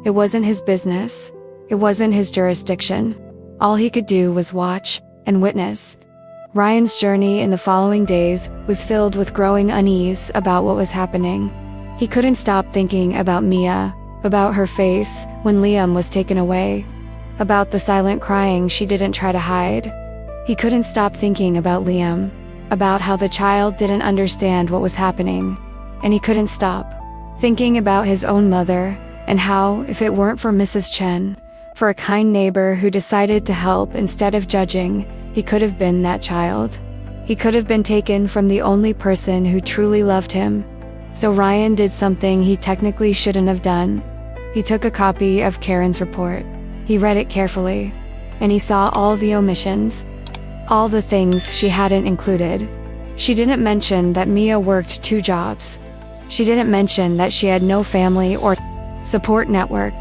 It wasn't his business. It wasn't his jurisdiction. All he could do was watch and witness. Ryan's journey in the following days was filled with growing unease about what was happening. He couldn't stop thinking about Mia, about her face when Liam was taken away, about the silent crying she didn't try to hide. He couldn't stop thinking about Liam, about how the child didn't understand what was happening, and he couldn't stop thinking about his own mother and how, if it weren't for Mrs. Chen, for a kind neighbor who decided to help instead of judging, he could have been that child. He could have been taken from the only person who truly loved him. So Ryan did something he technically shouldn't have done. He took a copy of Karen's report. He read it carefully, and he saw all the omissions, all the things she hadn't included. She didn't mention that Mia worked 2 jobs. She didn't mention that she had no family or support network.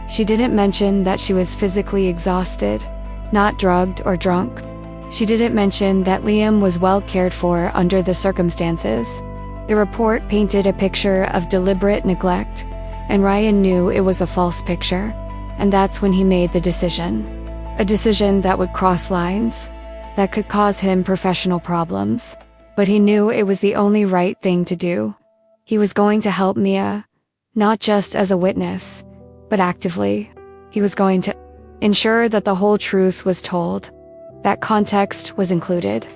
She didn't mention that she was physically exhausted, not drugged or drunk. She didn't mention that Liam was well cared for under the circumstances. The report painted a picture of deliberate neglect, and Ryan knew it was a false picture, and that's when he made the decision. A decision that would cross lines, that could cause him professional problems. But he knew it was the only right thing to do. He was going to help Mia, not just as a witness, but actively. He was going to ensure that the whole truth was told, that context was included,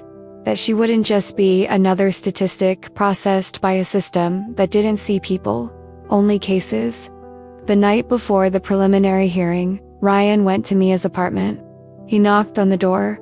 that she wouldn't just be another statistic processed by a system that didn't see people, only cases. The night before the preliminary hearing, Ryan went to Mia's apartment. He knocked on the door,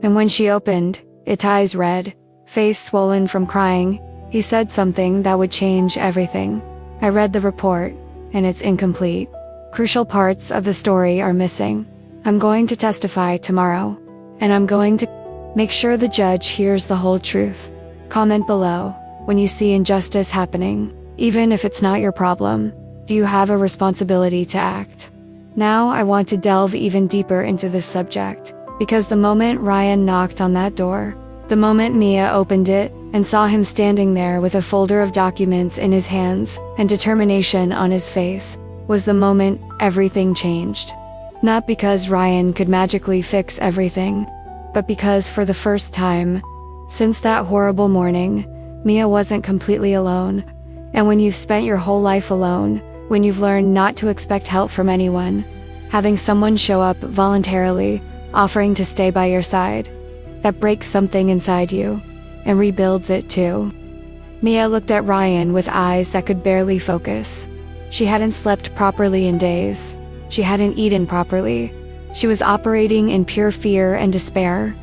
and when she opened, its eyes red, face swollen from crying, he said something that would change everything. I read the report, and it's incomplete. Crucial parts of the story are missing. I'm going to testify tomorrow, and I'm going to make sure the judge hears the whole truth. Comment below when you see injustice happening. Even if it's not your problem, do you have a responsibility to act? Now I want to delve even deeper into this subject, because the moment Ryan knocked on that door, the moment Mia opened it and saw him standing there with a folder of documents in his hands and determination on his face, was the moment everything changed. Not because Ryan could magically fix everything, but because for the first time, since that horrible morning, Mia wasn't completely alone. And when you've spent your whole life alone, when you've learned not to expect help from anyone, having someone show up voluntarily, offering to stay by your side, that breaks something inside you, and rebuilds it too. Mia looked at Ryan with eyes that could barely focus. She hadn't slept properly in days. She hadn't eaten properly. She was operating in pure fear and despair.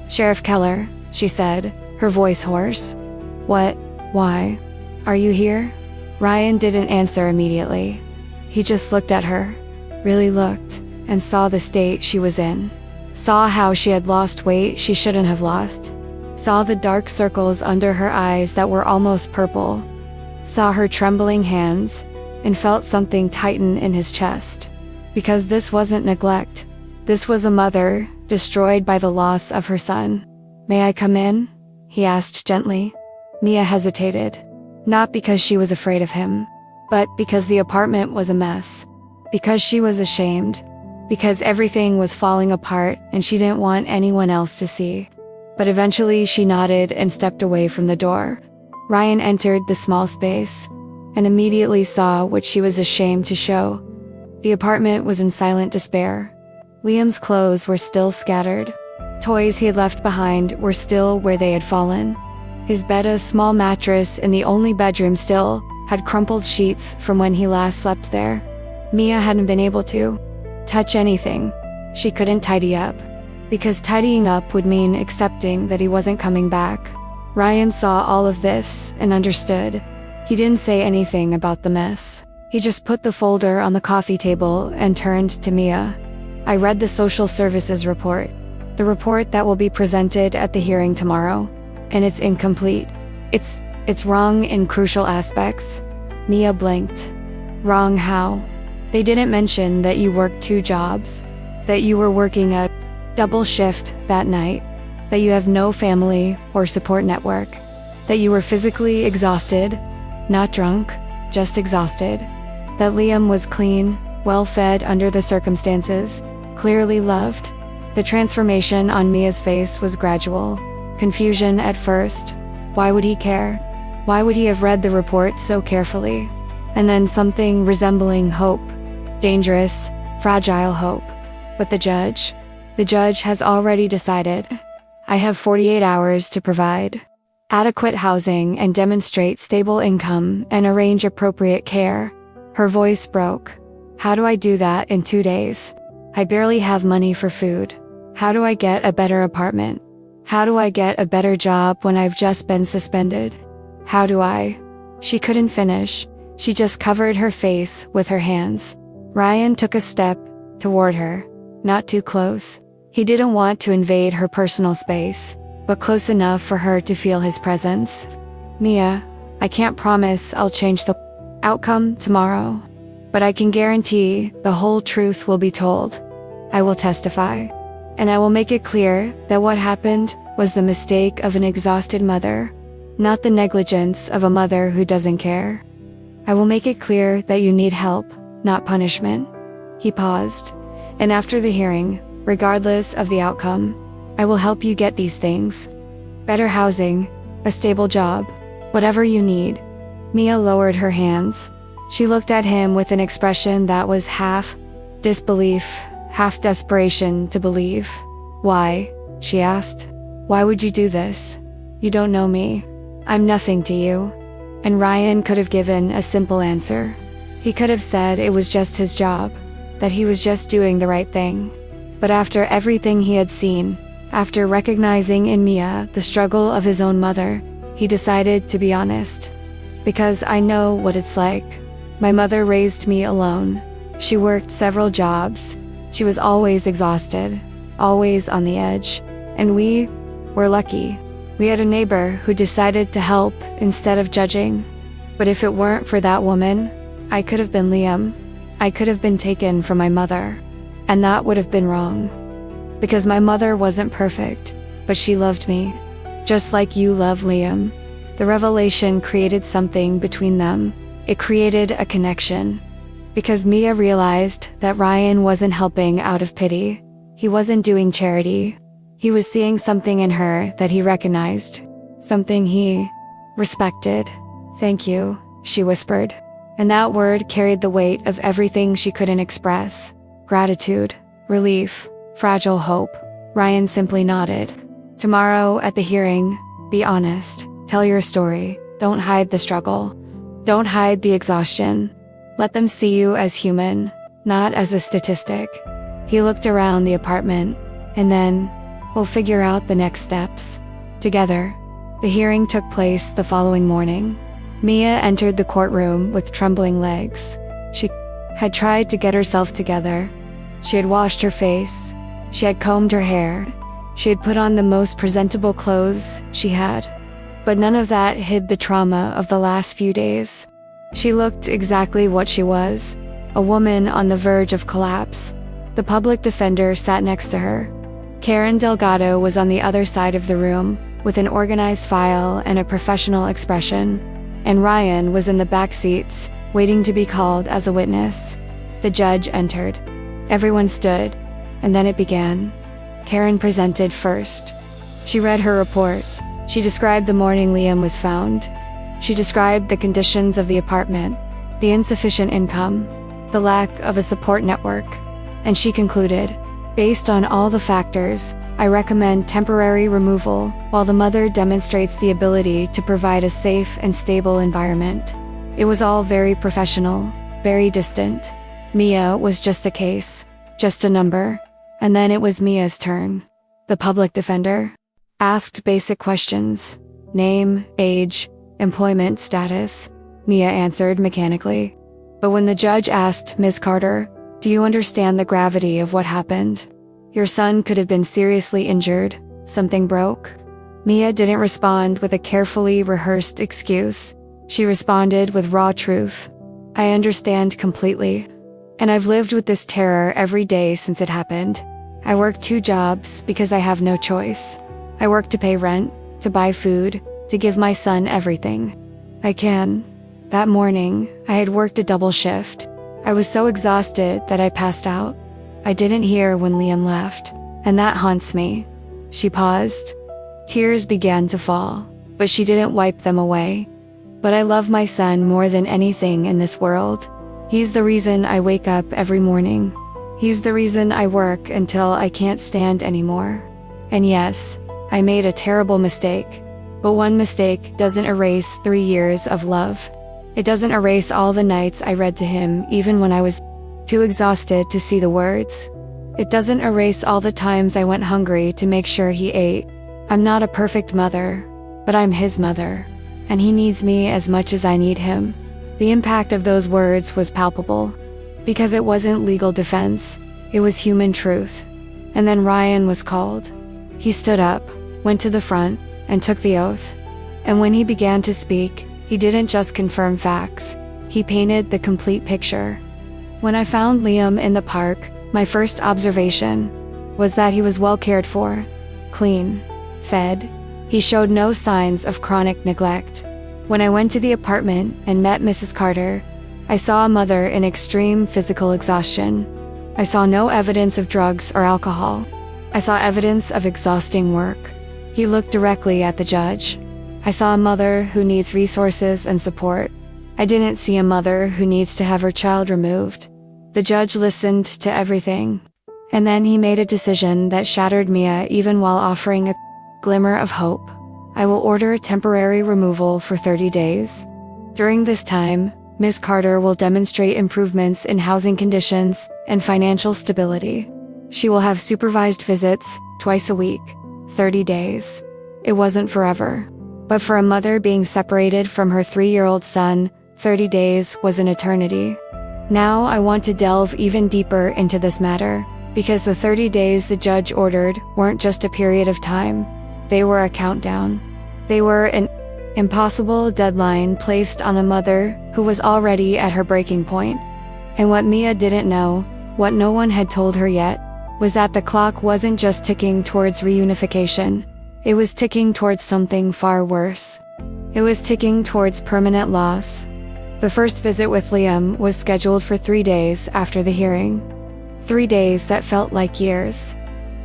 "Sheriff Keller," she said, her voice hoarse. "What? Why? Are you here?" Ryan didn't answer immediately. He just looked at her, really looked, and saw the state she was in. Saw how she had lost weight she shouldn't have lost. Saw the dark circles under her eyes that were almost purple. Saw her trembling hands, and felt something tighten in his chest. Because this wasn't neglect. This was a mother, destroyed by the loss of her son. "May I come in?" he asked gently. Mia hesitated. Not because she was afraid of him, but because the apartment was a mess. Because she was ashamed. Because everything was falling apart and she didn't want anyone else to see. But eventually she nodded and stepped away from the door. Ryan entered the small space, and immediately saw what she was ashamed to show. The apartment was in silent despair. Liam's clothes were still scattered. Toys he had left behind were still where they had fallen. His bed, a small mattress in the only bedroom still, had crumpled sheets from when he last slept there. Mia hadn't been able to touch anything. She couldn't tidy up, because tidying up would mean accepting that he wasn't coming back. Ryan saw all of this and understood. He didn't say anything about the mess. He just put the folder on the coffee table and turned to Mia. "I read the social services report. The report that will be presented at the hearing tomorrow. And it's incomplete. It's wrong in crucial aspects." Mia blinked. "Wrong how?" "They didn't mention that you worked 2 jobs. That you were working a double shift that night. That you have no family or support network. That you were physically exhausted, Not drunk, just exhausted. That Liam was clean, well-fed under the circumstances, clearly loved. The transformation on Mia's face was gradual. Confusion at first. Why would he care? Why would he have read the report so carefully? And then something resembling hope. Dangerous, fragile hope. But the judge has already decided. I have 48 hours to provide adequate housing and demonstrate stable income and arrange appropriate care. Her voice broke. How do I do that in 2 days? I barely have money for food. How do I get a better apartment? How do I get a better job when I've just been suspended? How do I? She couldn't finish. She just covered her face with her hands. Ryan took a step toward her. Not too close. He didn't want to invade her personal space, but close enough for her to feel his presence. Mia, I can't promise I'll change the outcome tomorrow, but I can guarantee the whole truth will be told. I will testify, and I will make it clear that what happened was the mistake of an exhausted mother, not the negligence of a mother who doesn't care. I will make it clear that you need help, not punishment. He paused, and after the hearing, regardless of the outcome, I will help you get these things. Better housing, a stable job, whatever you need. Mia lowered her hands. She looked at him with an expression that was half disbelief, half desperation to believe. Why? She asked. Why would you do this? You don't know me. I'm nothing to you. And Ryan could have given a simple answer. He could have said it was just his job, that he was just doing the right thing. But after everything he had seen, after recognizing in Mia the struggle of his own mother, he decided to be honest. Because I know what it's like. My mother raised me alone. She worked several jobs. She was always exhausted, always on the edge. And we were lucky. We had a neighbor who decided to help instead of judging. But if it weren't for that woman, I could have been Liam. I could have been taken from my mother. And that would have been wrong. Because my mother wasn't perfect, but she loved me. Just like you love Liam. The revelation created something between them. It created a connection. Because Mia realized that Ryan wasn't helping out of pity. He wasn't doing charity. He was seeing something in her that he recognized. Something he respected. Thank you, she whispered. And that word carried the weight of everything she couldn't express. Gratitude, relief, fragile hope. Ryan simply nodded. Tomorrow at the hearing, be honest. Tell your story. Don't hide the struggle. Don't hide the exhaustion. Let them see you as human, not as a statistic. He looked around the apartment, and then, we'll figure out the next steps. Together. The hearing took place the following morning. Mia entered the courtroom with trembling legs. She had tried to get herself together. She had washed her face. She had combed her hair. She had put on the most presentable clothes she had. But none of that hid the trauma of the last few days. She looked exactly what she was, a woman on the verge of collapse. The public defender sat next to her. Karen Delgado was on the other side of the room, with an organized file and a professional expression. And Ryan was in the back seats, waiting to be called as a witness. The judge entered. Everyone stood, and then it began. Karen presented first. She read her report. She described the morning Liam was found. She described the conditions of the apartment, the insufficient income, the lack of a support network. And she concluded, based on all the factors, I recommend temporary removal while the mother demonstrates the ability to provide a safe and stable environment. It was all very professional, very distant. Mia was just a case, just a number. And then it was Mia's turn. The public defender asked basic questions. Name, age, employment status. Mia answered mechanically. But when the judge asked Ms. Carter, do you understand the gravity of what happened? Your son could have been seriously injured. Something broke. Mia didn't respond with a carefully rehearsed excuse. She responded with raw truth. I understand completely. And I've lived with this terror every day since it happened. I work 2 jobs because I have no choice. I work to pay rent, to buy food, to give my son everything I can. That morning, I had worked a double shift. I was so exhausted that I passed out. I didn't hear when Liam left, and that haunts me. She paused. Tears began to fall, but she didn't wipe them away. But I love my son more than anything in this world. He's the reason I wake up every morning. He's the reason I work until I can't stand anymore. And yes, I made a terrible mistake. But one mistake doesn't erase 3 years of love. It doesn't erase all the nights I read to him even when I was too exhausted to see the words. It doesn't erase all the times I went hungry to make sure he ate. I'm not a perfect mother, but I'm his mother. And he needs me as much as I need him. The impact of those words was palpable. Because it wasn't legal defense, it was human truth. And then Ryan was called. He stood up, went to the front, and took the oath. And when he began to speak, he didn't just confirm facts. He painted the complete picture. When I found Liam in the park, my first observation was that he was well cared for, clean, fed. He showed no signs of chronic neglect. When I went to the apartment and met Mrs. Carter, I saw a mother in extreme physical exhaustion. I saw no evidence of drugs or alcohol. I saw evidence of exhausting work. He looked directly at the judge. I saw a mother who needs resources and support. I didn't see a mother who needs to have her child removed. The judge listened to everything. And then he made a decision that shattered Mia even while offering a glimmer of hope. I will order a temporary removal for 30 days. During this time, Ms. Carter will demonstrate improvements in housing conditions and financial stability. She will have supervised visits twice a week, 30 days. It wasn't forever. But for a mother being separated from her 3-year-old son, 30 days was an eternity. Now I want to delve even deeper into this matter, because the 30 days the judge ordered weren't just a period of time. They were a countdown. They were an impossible deadline placed on a mother who was already at her breaking point. And what Mia didn't know, what no one had told her yet, was that the clock wasn't just ticking towards reunification. It was ticking towards something far worse. It was ticking towards permanent loss. The first visit with Liam was scheduled for 3 days after the hearing. 3 days that felt like years.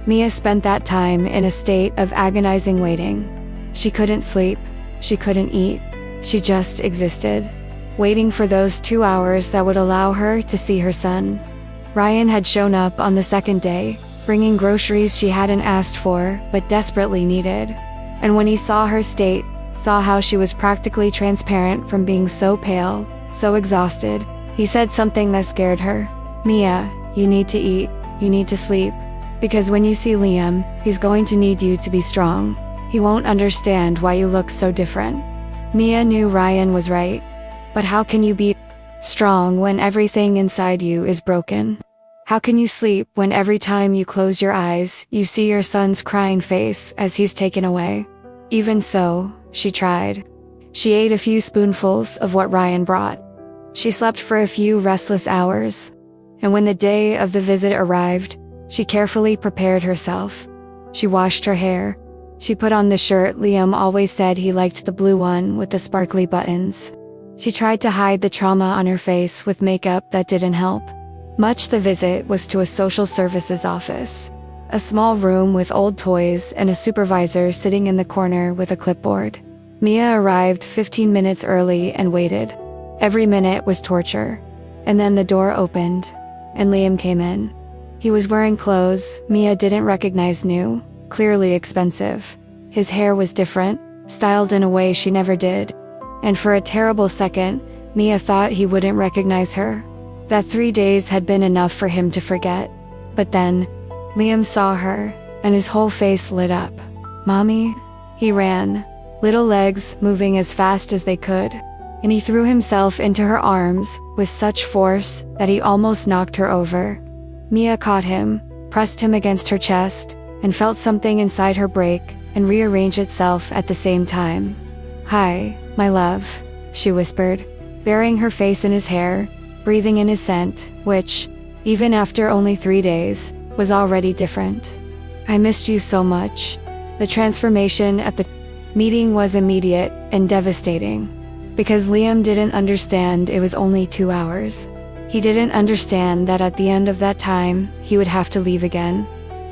Mia spent that time in a state of agonizing waiting. She couldn't sleep. She couldn't eat. She just existed, waiting for those 2 hours that would allow her to see her son. Ryan had shown up on the second day, bringing groceries she hadn't asked for but desperately needed. And when he saw her state, saw how she was practically transparent from being so pale, so exhausted, he said something that scared her. "Mia, you need to eat, you need to sleep. Because when you see Liam, he's going to need you to be strong. He won't understand why you look so different." Mia knew Ryan was right. But how can you be strong when everything inside you is broken? How can you sleep when every time you close your eyes, you see your son's crying face as he's taken away? Even so, she tried. She ate a few spoonfuls of what Ryan brought. She slept for a few restless hours. And when the day of the visit arrived, she carefully prepared herself. She washed her hair. She put on the shirt Liam always said he liked, the blue one with the sparkly buttons. She tried to hide the trauma on her face with makeup that didn't help. Much the visit was to a social services office. A small room with old toys and a supervisor sitting in the corner with a clipboard. Mia arrived 15 minutes early and waited. Every minute was torture. And then the door opened, and Liam came in. He was wearing clothes Mia didn't recognize, new, clearly expensive. His hair was different, styled in a way she never did. And for a terrible second, Mia thought he wouldn't recognize her. That 3 days had been enough for him to forget. But then, Liam saw her, and his whole face lit up. "Mommy?" He ran, little legs moving as fast as they could. And he threw himself into her arms with such force that he almost knocked her over. Mia caught him, pressed him against her chest, and felt something inside her break and rearrange itself at the same time. "Hi, my love," she whispered, burying her face in his hair, breathing in his scent, which, even after only 3 days, was already different. "I missed you so much." The transformation at the meeting was immediate and devastating. Because Liam didn't understand it was only 2 hours. He didn't understand that at the end of that time, he would have to leave again.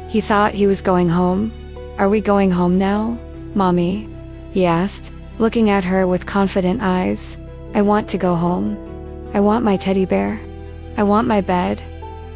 He thought he was going home. Are we going home now, Mommy? He asked, looking at her with confident eyes. I want to go home. I want my teddy bear. I want my bed.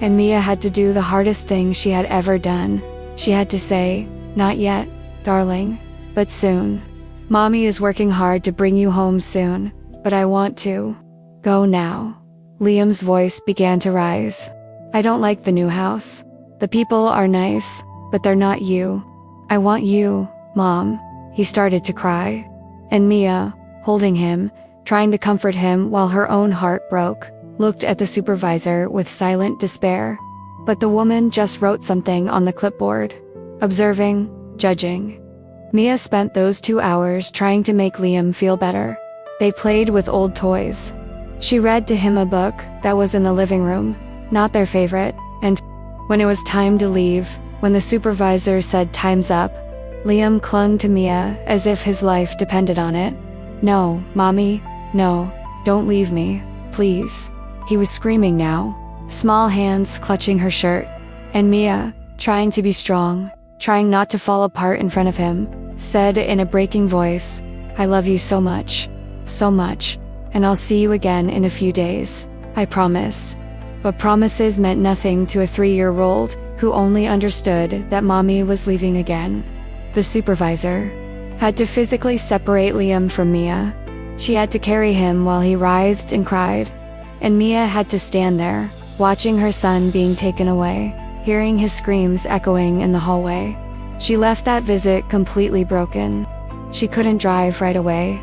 And Mia had to do the hardest thing she had ever done. She had to say, not yet, darling, but soon. Mommy is working hard to bring you home soon, but I want to go now. Liam's voice began to rise. I don't like the new house. The people are nice, but they're not you. I want you, Mom. He started to cry. And Mia, holding him, trying to comfort him while her own heart broke, looked at the supervisor with silent despair. But the woman just wrote something on the clipboard. Observing, judging. Mia spent those 2 hours trying to make Liam feel better. They played with old toys. She read to him a book that was in the living room, not their favorite, and when it was time to leave, when the supervisor said time's up, Liam clung to Mia as if his life depended on it. No, Mommy, no, don't leave me, please. He was screaming now, small hands clutching her shirt, and Mia, trying to be strong, trying not to fall apart in front of him, said in a breaking voice, I love you so much, and I'll see you again in a few days, I promise. But promises meant nothing to a 3-year-old who only understood that Mommy was leaving again. The supervisor had to physically separate Liam from Mia. She had to carry him while he writhed and cried, and Mia had to stand there, watching her son being taken away, hearing his screams echoing in the hallway. She left that visit completely broken. She couldn't drive right away.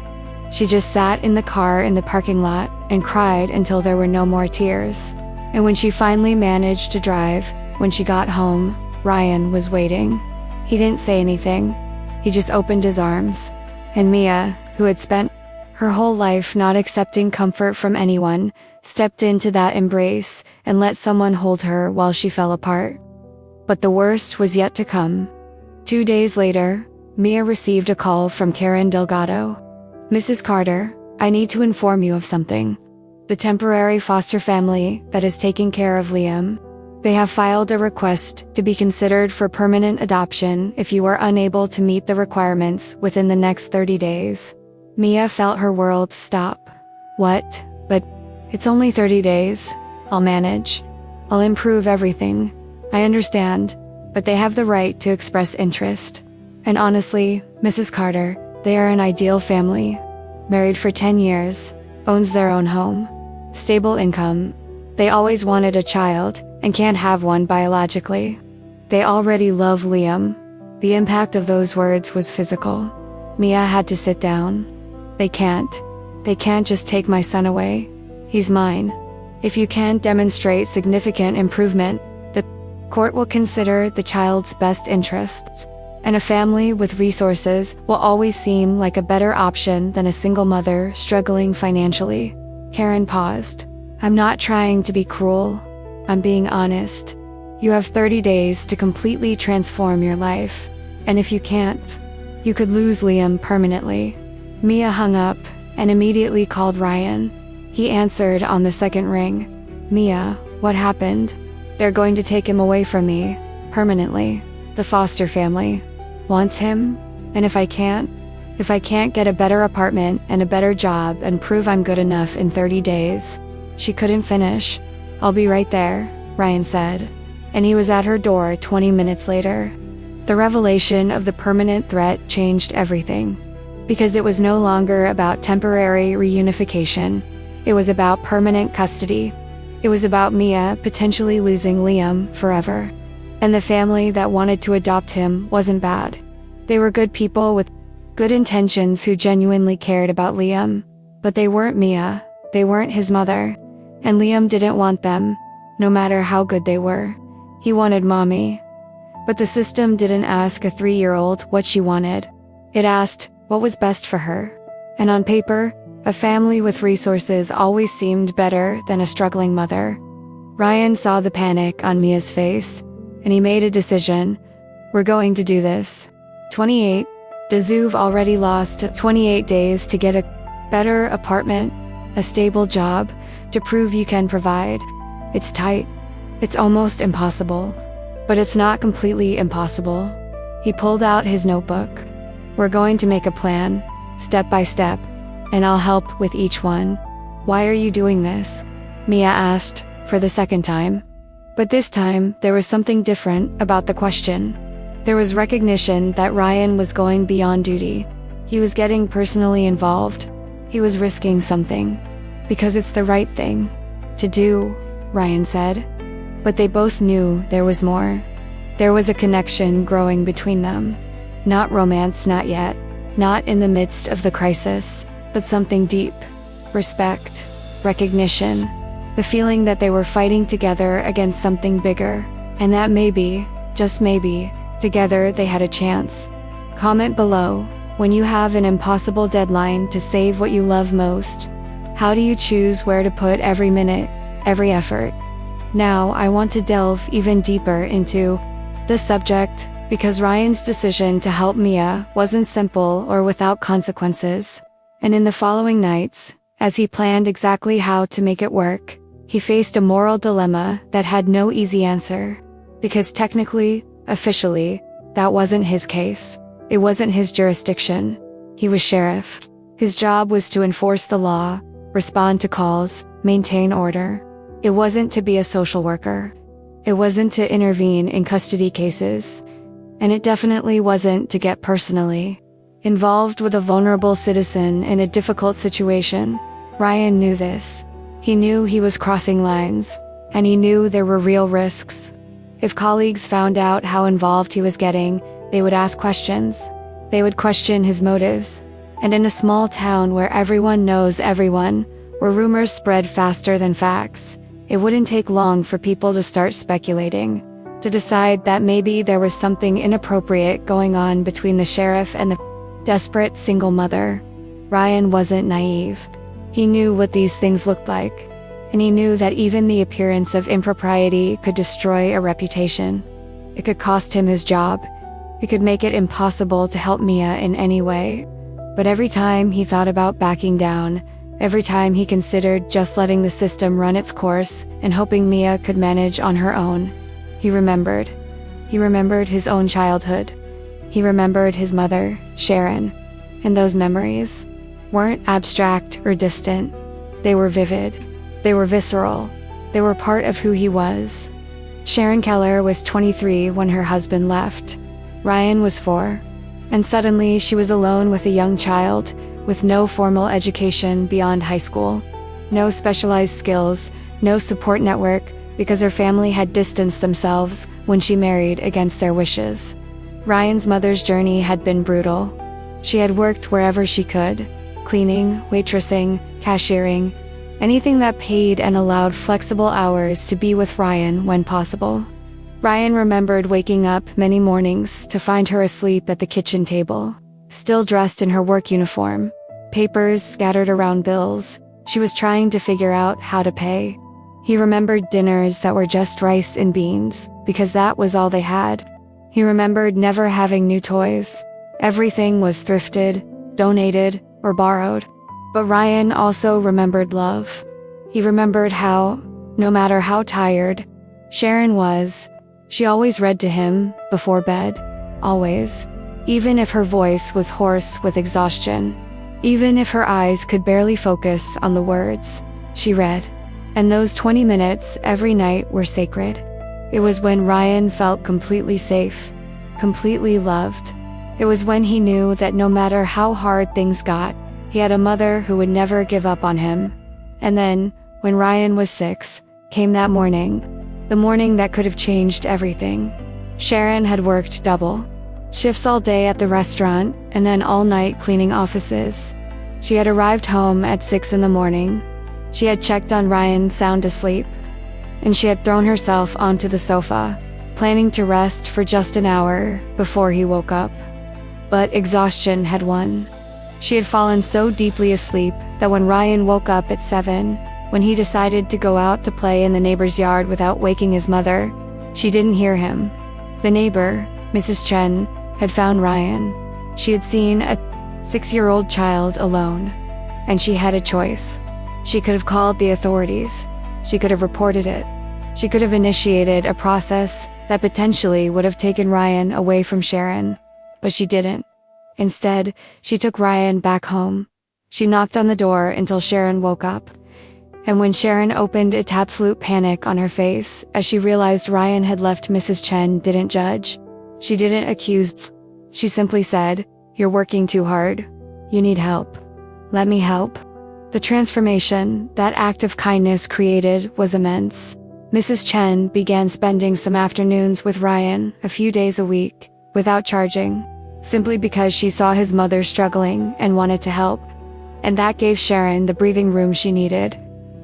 She just sat in the car in the parking lot and cried until there were no more tears. And when she finally managed to drive, when she got home, Ryan was waiting. He didn't say anything. He just opened his arms. And Mia, who had spent her whole life not accepting comfort from anyone, stepped into that embrace and let someone hold her while she fell apart. But the worst was yet to come. 2 days later, Mia received a call from Karen Delgado. Mrs. Carter, I need to inform you of something. The temporary foster family that is taking care of Liam. They have filed a request to be considered for permanent adoption if you are unable to meet the requirements within the next 30 days. Mia felt her world stop. What? But it's only 30 days. I'll manage. I'll improve everything. I understand, but they have the right to express interest. And honestly, Mrs. Carter, they are an ideal family. Married for 10 years, owns their own home, stable income. They always wanted a child and can't have one biologically. They already love Liam. The impact of those words was physical. Mia had to sit down. They can't just take my son away. He's mine. If you can't demonstrate significant improvement, the court will consider the child's best interests. And a family with resources will always seem like a better option than a single mother struggling financially. Karen paused. I'm not trying to be cruel. I'm being honest. You have 30 days to completely transform your life. And if you can't, you could lose Liam permanently. Mia hung up and immediately called Ryan. He answered on the second ring. Mia, what happened? They're going to take him away from me, permanently. The foster family wants him, and if I can't get a better apartment and a better job and prove I'm good enough in 30 days. She couldn't finish. I'll be right there, Ryan said. And he was at her door 20 minutes later. The revelation of the permanent threat changed everything. Because it was no longer about temporary reunification. It was about permanent custody. It was about Mia potentially losing Liam forever. And the family that wanted to adopt him wasn't bad. They were good people with good intentions who genuinely cared about Liam. But they weren't Mia. They weren't his mother. And Liam didn't want them, no matter how good they were. He wanted Mommy. But the system didn't ask a 3-year-old what she wanted. It asked what was best for her. And on paper, a family with resources always seemed better than a struggling mother. Ryan saw the panic on Mia's face, and he made a decision. We're going to do this. 28. Dazuv already lost 28 days to get a better apartment, a stable job, to prove you can provide. It's tight. It's almost impossible. But it's not completely impossible. He pulled out his notebook. We're going to make a plan, step by step, and I'll help with each one. Why are you doing this? Mia asked, for the second time. But this time, there was something different about the question. There was recognition that Ryan was going beyond duty. He was getting personally involved. He was risking something. Because it's the right thing to do, Ryan said. But they both knew there was more. There was a connection growing between them. Not romance, not yet. Not in the midst of the crisis, but something deep. Respect, recognition, the feeling that they were fighting together against something bigger, and that maybe, just maybe, together they had a chance. Comment below, when you have an impossible deadline to save what you love most, how do you choose where to put every minute, every effort? Now I want to delve even deeper into this subject, because Ryan's decision to help Mia wasn't simple or without consequences. And in the following nights, as he planned exactly how to make it work, he faced a moral dilemma that had no easy answer. Because technically, officially, that wasn't his case. It wasn't his jurisdiction. He was sheriff. His job was to enforce the law, respond to calls, maintain order. It wasn't to be a social worker. It wasn't to intervene in custody cases. And it definitely wasn't to get personally involved with a vulnerable citizen in a difficult situation. Ryan knew this. He knew he was crossing lines, and he knew there were real risks. If colleagues found out how involved he was getting, they would ask questions. They would question his motives. And in a small town where everyone knows everyone, where rumors spread faster than facts, it wouldn't take long for people to start speculating, to decide that maybe there was something inappropriate going on between the sheriff and the desperate single mother. Ryan wasn't naive. He knew what these things looked like, and he knew that even the appearance of impropriety could destroy a reputation. It could cost him his job. It could make it impossible to help Mia in any way. But every time he thought about backing down, every time he considered just letting the system run its course and hoping Mia could manage on her own, he remembered. He remembered his own childhood. He remembered his mother, Sharon, and those memories weren't abstract or distant. They were vivid. They were visceral. They were part of who he was. Sharon Keller was 23 when her husband left. Ryan was 4. And suddenly she was alone with a young child, with no formal education beyond high school. No specialized skills, no support network, because her family had distanced themselves when she married against their wishes. Ryan's mother's journey had been brutal. She had worked wherever she could, cleaning, waitressing, cashiering, anything that paid and allowed flexible hours to be with Ryan when possible. Ryan remembered waking up many mornings to find her asleep at the kitchen table, still dressed in her work uniform, papers scattered around bills. She was trying to figure out how to pay. He remembered dinners that were just rice and beans, because that was all they had. He remembered never having new toys. Everything was thrifted, donated, or borrowed. But Ryan also remembered love. He remembered how, no matter how tired Sharon was, she always read to him before bed. Always. Even if her voice was hoarse with exhaustion. Even if her eyes could barely focus on the words, she read. And those 20 minutes every night were sacred. It was when Ryan felt completely safe, completely loved. It was when he knew that no matter how hard things got, he had a mother who would never give up on him. And then, when Ryan was 6, came that morning. The morning that could have changed everything. Sharon had worked double shifts all day at the restaurant, and then all night cleaning offices. She had arrived home at 6 in the morning. She had checked on Ryan sound asleep, and she had thrown herself onto the sofa, planning to rest for just an hour before he woke up. But exhaustion had won. She had fallen so deeply asleep that when Ryan woke up at 7, when he decided to go out to play in the neighbor's yard without waking his mother, she didn't hear him. The neighbor, Mrs. Chen, had found Ryan. She had seen a 6-year-old child alone. and she had a choice. She could have called the authorities. She could have reported it. She could have initiated a process that potentially would have taken Ryan away from Sharon. But she didn't. Instead, she took Ryan back home. She knocked on the door until Sharon woke up. And when Sharon opened, it's absolute panic on her face as she realized Ryan had left. Mrs. Chen didn't judge. She didn't accuse. She simply said, "You're working too hard. You need help. Let me help." The transformation that act of kindness created was immense. Mrs. Chen began spending some afternoons with Ryan a few days a week, without charging, simply because she saw his mother struggling and wanted to help. And that gave Sharon the breathing room she needed.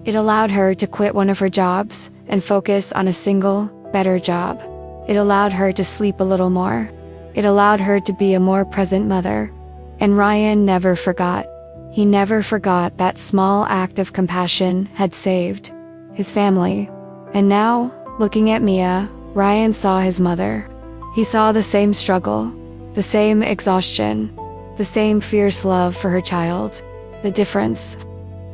It allowed her to quit one of her jobs and focus on a single, better job. It allowed her to sleep a little more. It allowed her to be a more present mother. And Ryan never forgot. He never forgot that small act of compassion had saved his family. And now, looking at Mia, Ryan saw his mother. He saw the same struggle, the same exhaustion, the same fierce love for her child. The difference: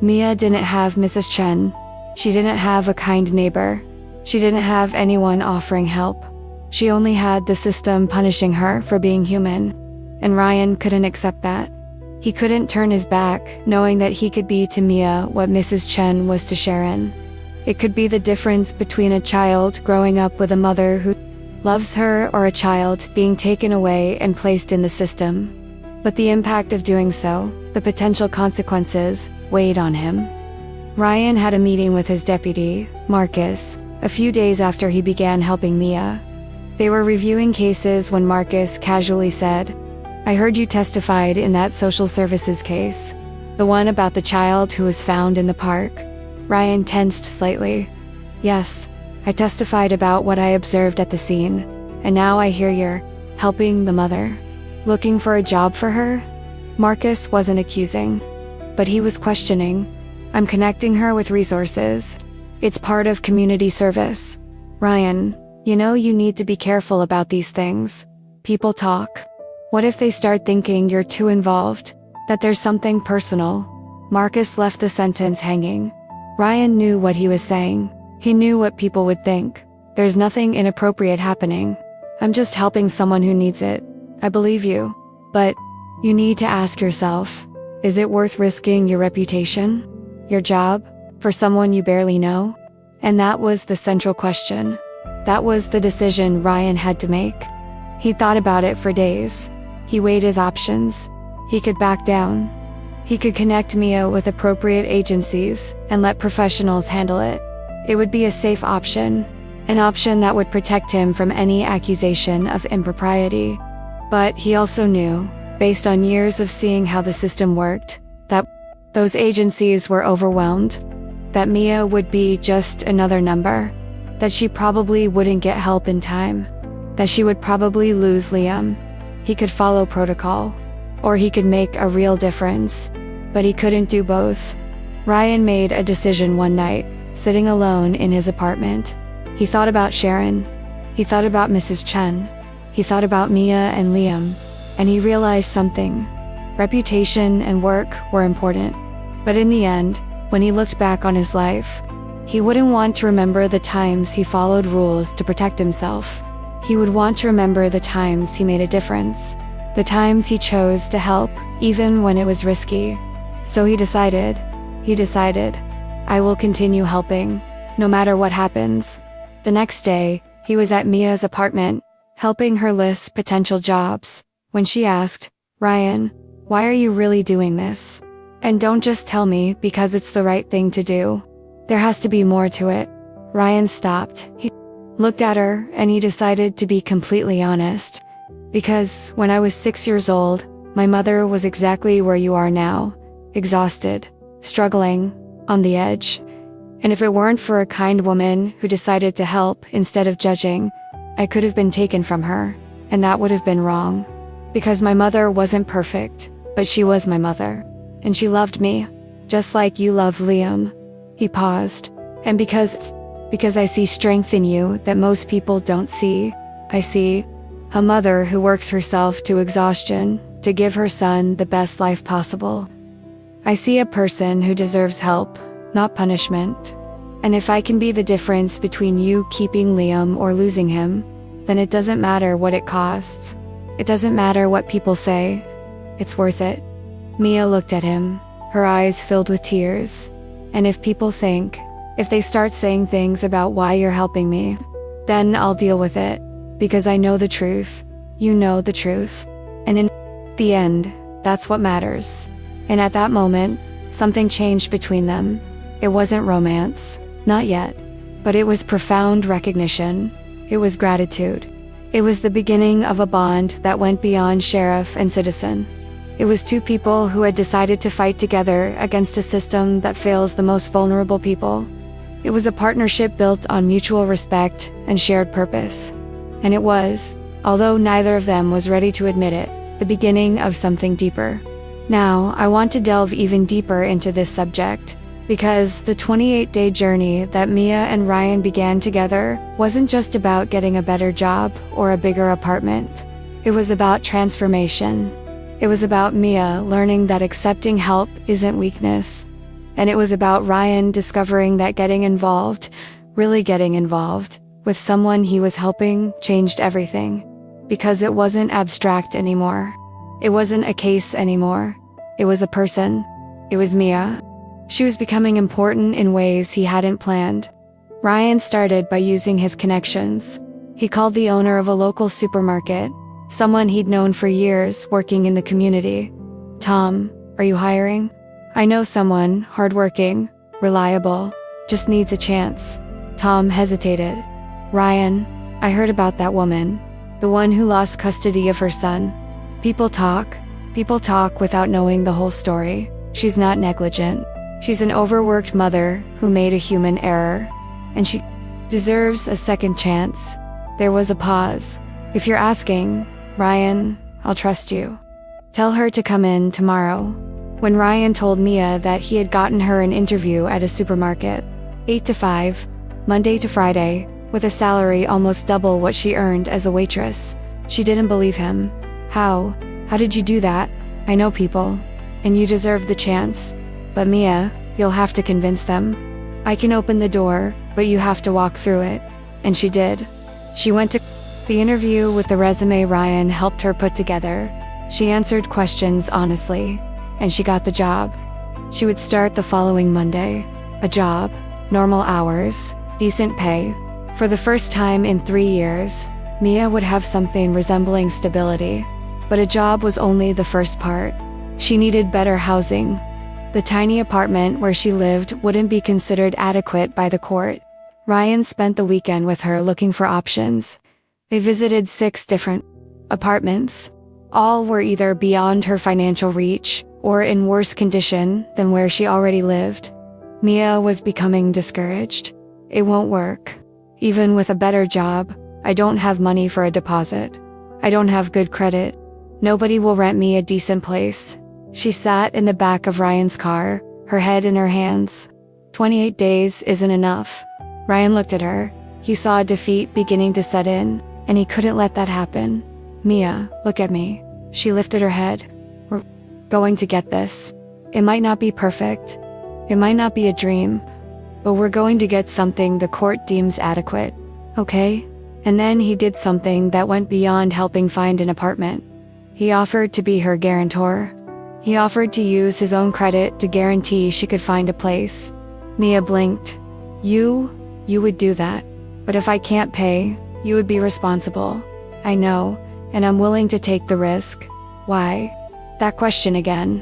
Mia didn't have Mrs. Chen. She didn't have a kind neighbor. She didn't have anyone offering help. She only had the system punishing her for being human. And Ryan couldn't accept that. He couldn't turn his back, knowing that he could be to Mia what Mrs. Chen was to Sharon. It could be the difference between a child growing up with a mother who loves her or a child being taken away and placed in the system. But the impact of doing so, the potential consequences, weighed on him. Ryan had a meeting with his deputy, Marcus, a few days after he began helping Mia. They were reviewing cases when Marcus casually said, "I heard you testified in that social services case, the one about the child who was found in the park." Ryan tensed slightly. "Yes, I testified about what I observed at the scene, and now I hear you're helping the mother. Looking for a job for her?" Marcus wasn't accusing, but he was questioning. "I'm connecting her with resources. It's part of community service." "Ryan, you know you need to be careful about these things. People talk. What if they start thinking you're too involved, that there's something personal?" Marcus left the sentence hanging. Ryan knew what he was saying. He knew what people would think. "There's nothing inappropriate happening. I'm just helping someone who needs it. I believe you. But you need to ask yourself, is it worth risking your reputation, your job, for someone you barely know?" And that was the central question. That was the decision Ryan had to make. He thought about it for days. He weighed his options. He could back down. He could connect Mia with appropriate agencies and let professionals handle it. It would be a safe option, an option that would protect him from any accusation of impropriety. But he also knew, based on years of seeing how the system worked, that those agencies were overwhelmed, that Mia would be just another number, that she probably wouldn't get help in time, that she would probably lose Liam. He could follow protocol, or he could make a real difference, but he couldn't do both. Ryan made a decision one night, sitting alone in his apartment. He thought about Sharon. He thought about Mrs. Chen. He thought about Mia and Liam, and he realized something. Reputation and work were important, but in the end, when he looked back on his life, he wouldn't want to remember the times he followed rules to protect himself. He would want to remember the times he made a difference, the times he chose to help, even when it was risky. So he decided, I will continue helping, no matter what happens. The next day, he was at Mia's apartment, helping her list potential jobs, when she asked, "Ryan, why are you really doing this? And don't just tell me because it's the right thing to do. There has to be more to it." Ryan stopped. He looked at her and he decided to be completely honest. "Because when I was 6 years old, my mother was exactly where you are now, exhausted, struggling, on the edge. And if it weren't for a kind woman who decided to help instead of judging, I could have been taken from her, and that would have been wrong. Because my mother wasn't perfect, but she was my mother. And she loved me, just like you love Liam." He paused. "And because I see strength in you that most people don't see. I see a mother who works herself to exhaustion to give her son the best life possible. I see a person who deserves help, not punishment. And if I can be the difference between you keeping Liam or losing him, then it doesn't matter what it costs. It doesn't matter what people say. It's worth it." Mia looked at him, her eyes filled with tears. "And if people think, if they start saying things about why you're helping me, then I'll deal with it. Because I know the truth. You know the truth. And in the end, that's what matters." And at that moment, something changed between them. It wasn't romance, not yet. But it was profound recognition. It was gratitude. It was the beginning of a bond that went beyond sheriff and citizen. It was two people who had decided to fight together against a system that fails the most vulnerable people. It was a partnership built on mutual respect and shared purpose. And it was, although neither of them was ready to admit it, the beginning of something deeper. Now, I want to delve even deeper into this subject, because the 28-day journey that Mia and Ryan began together wasn't just about getting a better job or a bigger apartment. It was about transformation. It was about Mia learning that accepting help isn't weakness. And it was about Ryan discovering that getting involved, really getting involved, with someone he was helping changed everything. Because it wasn't abstract anymore. It wasn't a case anymore. It was a person. It was Mia. She was becoming important in ways he hadn't planned. Ryan started by using his connections. He called the owner of a local supermarket, someone he'd known for years working in the community. "Tom, are you hiring? I know someone, hardworking, reliable, just needs a chance." Tom hesitated. "Ryan, I heard about that woman, the one who lost custody of her son. People talk without knowing the whole story. She's not negligent. She's an overworked mother who made a human error. And she deserves a second chance." There was a pause. "If you're asking, Ryan, I'll trust you. Tell her to come in tomorrow." When Ryan told Mia that he had gotten her an interview at a supermarket, 8 to 5, Monday to Friday, with a salary almost double what she earned as a waitress, she didn't believe him. How did you do that? I know people. And you deserve the chance. But Mia, you'll have to convince them. I can open the door, but you have to walk through it." And she did. She went to the interview with the resume Ryan helped her put together. She answered questions honestly, and she got the job. She would start the following Monday. A job, normal hours, decent pay. For the first time in 3 years, Mia would have something resembling stability. But a job was only the first part. She needed better housing. The tiny apartment where she lived wouldn't be considered adequate by the court. Ryan spent the weekend with her looking for options. They visited 6 different apartments. All were either beyond her financial reach or in worse condition than where she already lived. Mia was becoming discouraged. It won't work. Even with a better job, I don't have money for a deposit. I don't have good credit. Nobody will rent me a decent place. She sat in the back of Ryan's car, her head in her hands. 28 days isn't enough. Ryan looked at her. He saw defeat beginning to set in, and he couldn't let that happen. Mia, look at me. She lifted her head. We're going to get this. It might not be perfect. It might not be a dream. But we're going to get something the court deems adequate. Okay? And then he did something that went beyond helping find an apartment. He offered to be her guarantor. He offered to use his own credit to guarantee she could find a place. Mia blinked. You would do that. But if I can't pay, you would be responsible. I know, and I'm willing to take the risk. Why? That question again.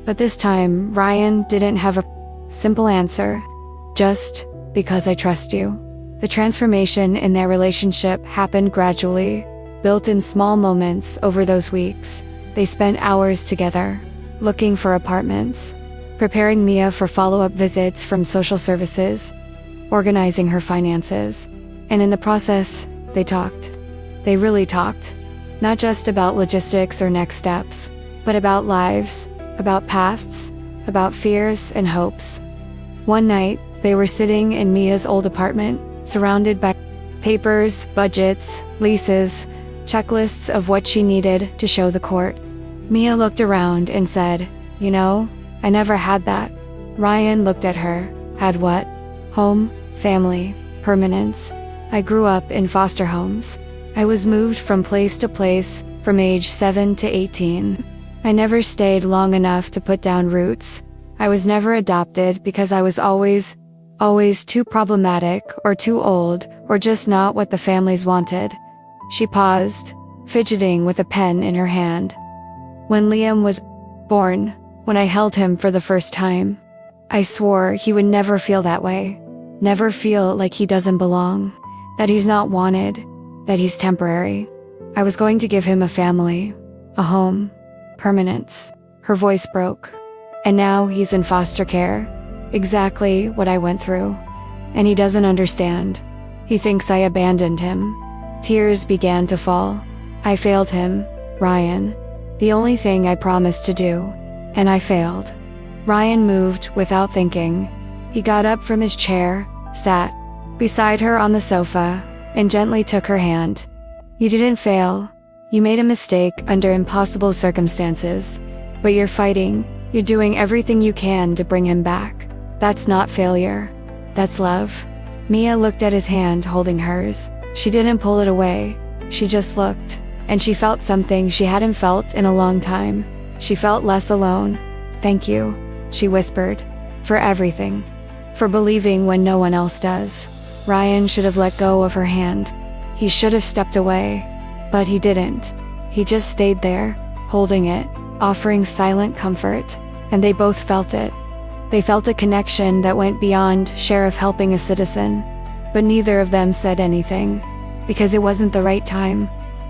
But this time, Ryan didn't have a simple answer. Just because I trust you. The transformation in their relationship happened gradually, built in small moments over those weeks. They spent hours together, looking for apartments, preparing Mia for follow-up visits from social services, organizing her finances. And in the process, they talked. They really talked. Not just about logistics or next steps, but about lives, about pasts, about fears and hopes. One night, they were sitting in Mia's old apartment, surrounded by papers, budgets, leases, checklists of what she needed to show the court. Mia looked around and said, "You know, I never had that. Ryan looked at her. Had what? Home, family, permanence. I grew up in foster homes. I was moved from place to place from age 7 to 18. I never stayed long enough to put down roots. I was never adopted because I was always too problematic or too old or just not what the families wanted. She paused, fidgeting with a pen in her hand. When Liam was born, when I held him for the first time, I swore he would never feel that way. Never feel like he doesn't belong, that he's not wanted, that he's temporary. I was going to give him a family, a home, permanence. Her voice broke. And now he's in foster care. Exactly what I went through. And he doesn't understand. He thinks I abandoned him. Tears began to fall. I failed him, Ryan. The only thing I promised to do. And I failed. Ryan moved without thinking. He got up from his chair, sat beside her on the sofa, and gently took her hand. You didn't fail. You made a mistake under impossible circumstances. But you're fighting. You're doing everything you can to bring him back. That's not failure. That's love. Mia looked at his hand holding hers. She didn't pull it away. She just looked. And she felt something she hadn't felt in a long time. She felt less alone. Thank you, she whispered. For everything. For believing when no one else does. Ryan should have let go of her hand. He should have stepped away. But he didn't. He just stayed there, holding it, offering silent comfort. And they both felt it. They felt a connection that went beyond sheriff helping a citizen. But neither of them said anything. Because it wasn't the right time.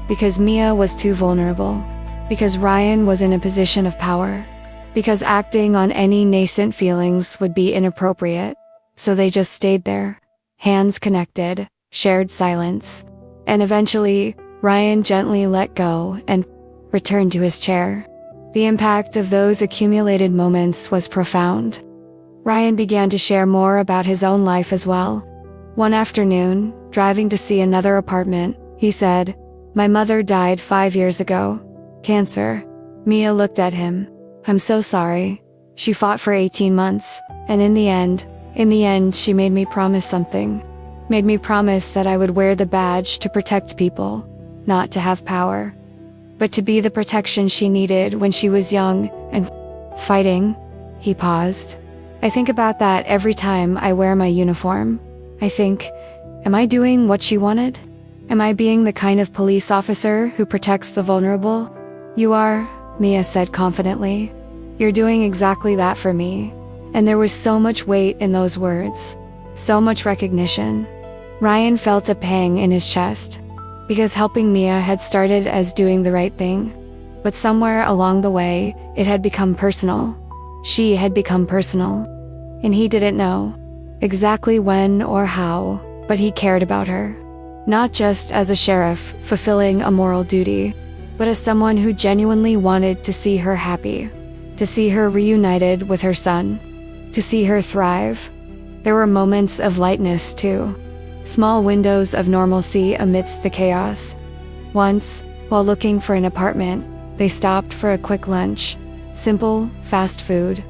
Because Mia was too vulnerable. Because Ryan was in a position of power. Because acting on any nascent feelings would be inappropriate. So they just stayed there. Hands connected, shared silence. And eventually, Ryan gently let go and returned to his chair. The impact of those accumulated moments was profound. Ryan began to share more about his own life as well. One afternoon, driving to see another apartment, he said, "My mother died 5 years ago. Cancer." Mia looked at him. "I'm so sorry. She fought for 18 months, and in the end, she made me promise something. Made me promise that I would wear the badge to protect people, not to have power, but to be the protection she needed when she was young and fighting." He paused. "I think about that every time I wear my uniform. I think, am I doing what she wanted? Am I being the kind of police officer who protects the vulnerable?" "You are," Mia said confidently. "You're doing exactly that for me." And there was so much weight in those words. So much recognition. Ryan felt a pang in his chest. Because helping Mia had started as doing the right thing. But somewhere along the way, it had become personal. She had become personal. And he didn't know exactly when or how, but he cared about her. Not just as a sheriff fulfilling a moral duty, but as someone who genuinely wanted to see her happy. To see her reunited with her son. To see her thrive. There were moments of lightness too. Small windows of normalcy amidst the chaos. Once, while looking for an apartment, they stopped for a quick lunch. Simple, fast food.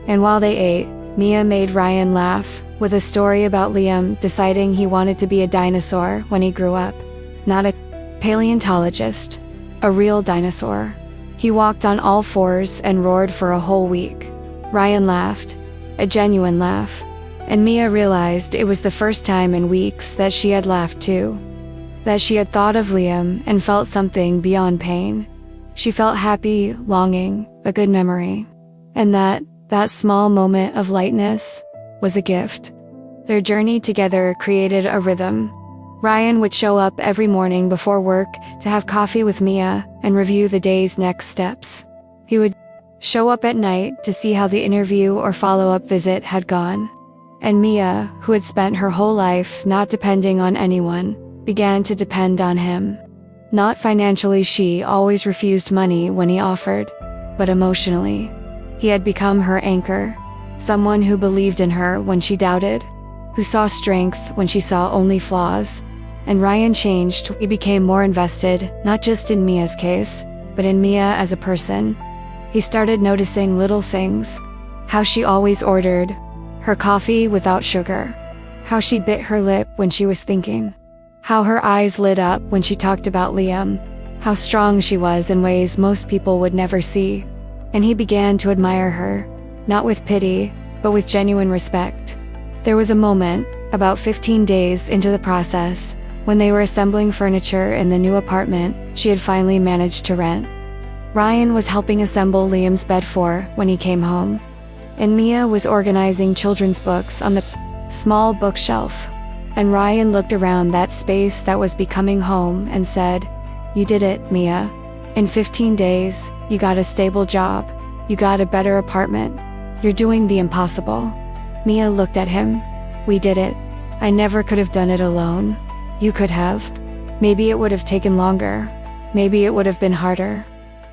And while they ate, Mia made Ryan laugh with a story about Liam deciding he wanted to be a dinosaur when he grew up. Not a paleontologist. A real dinosaur. He walked on all fours and roared for a whole week. Ryan laughed. A genuine laugh. And Mia realized it was the first time in weeks that she had laughed too. That she had thought of Liam and felt something beyond pain. She felt happy, longing, a good memory. And that small moment of lightness was a gift. Their journey together created a rhythm. Ryan would show up every morning before work to have coffee with Mia and review the day's next steps. He would show up at night to see how the interview or follow-up visit had gone. And Mia, who had spent her whole life not depending on anyone, began to depend on him. Not financially, she always refused money when he offered, but emotionally. He had become her anchor, someone who believed in her when she doubted, who saw strength when she saw only flaws. And Ryan changed. He became more invested, not just in Mia's case, but in Mia as a person. He started noticing little things. How she always ordered her coffee without sugar. How she bit her lip when she was thinking. How her eyes lit up when she talked about Liam. How strong she was in ways most people would never see. And he began to admire her, not with pity, but with genuine respect. There was a moment, about 15 days into the process, when they were assembling furniture in the new apartment she had finally managed to rent. Ryan was helping assemble Liam's bed when he came home, and Mia was organizing children's books on the small bookshelf. And Ryan looked around that space that was becoming home and said, "You did it, Mia. In 15 days, you got a stable job. You got a better apartment. You're doing the impossible." Mia looked at him. "We did it. I never could have done it alone. You could have. Maybe it would have taken longer. Maybe it would have been harder.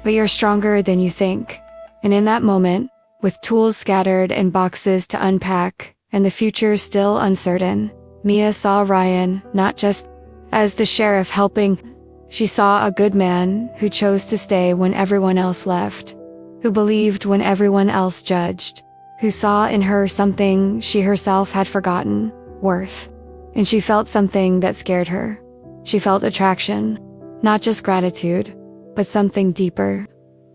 But you're stronger than you think." And in that moment, with tools scattered and boxes to unpack, and the future still uncertain, Mia saw Ryan not just as the sheriff helping. She saw a good man who chose to stay when everyone else left, who believed when everyone else judged, who saw in her something she herself had forgotten, worth. And she felt something that scared her. She felt attraction, not just gratitude, but something deeper.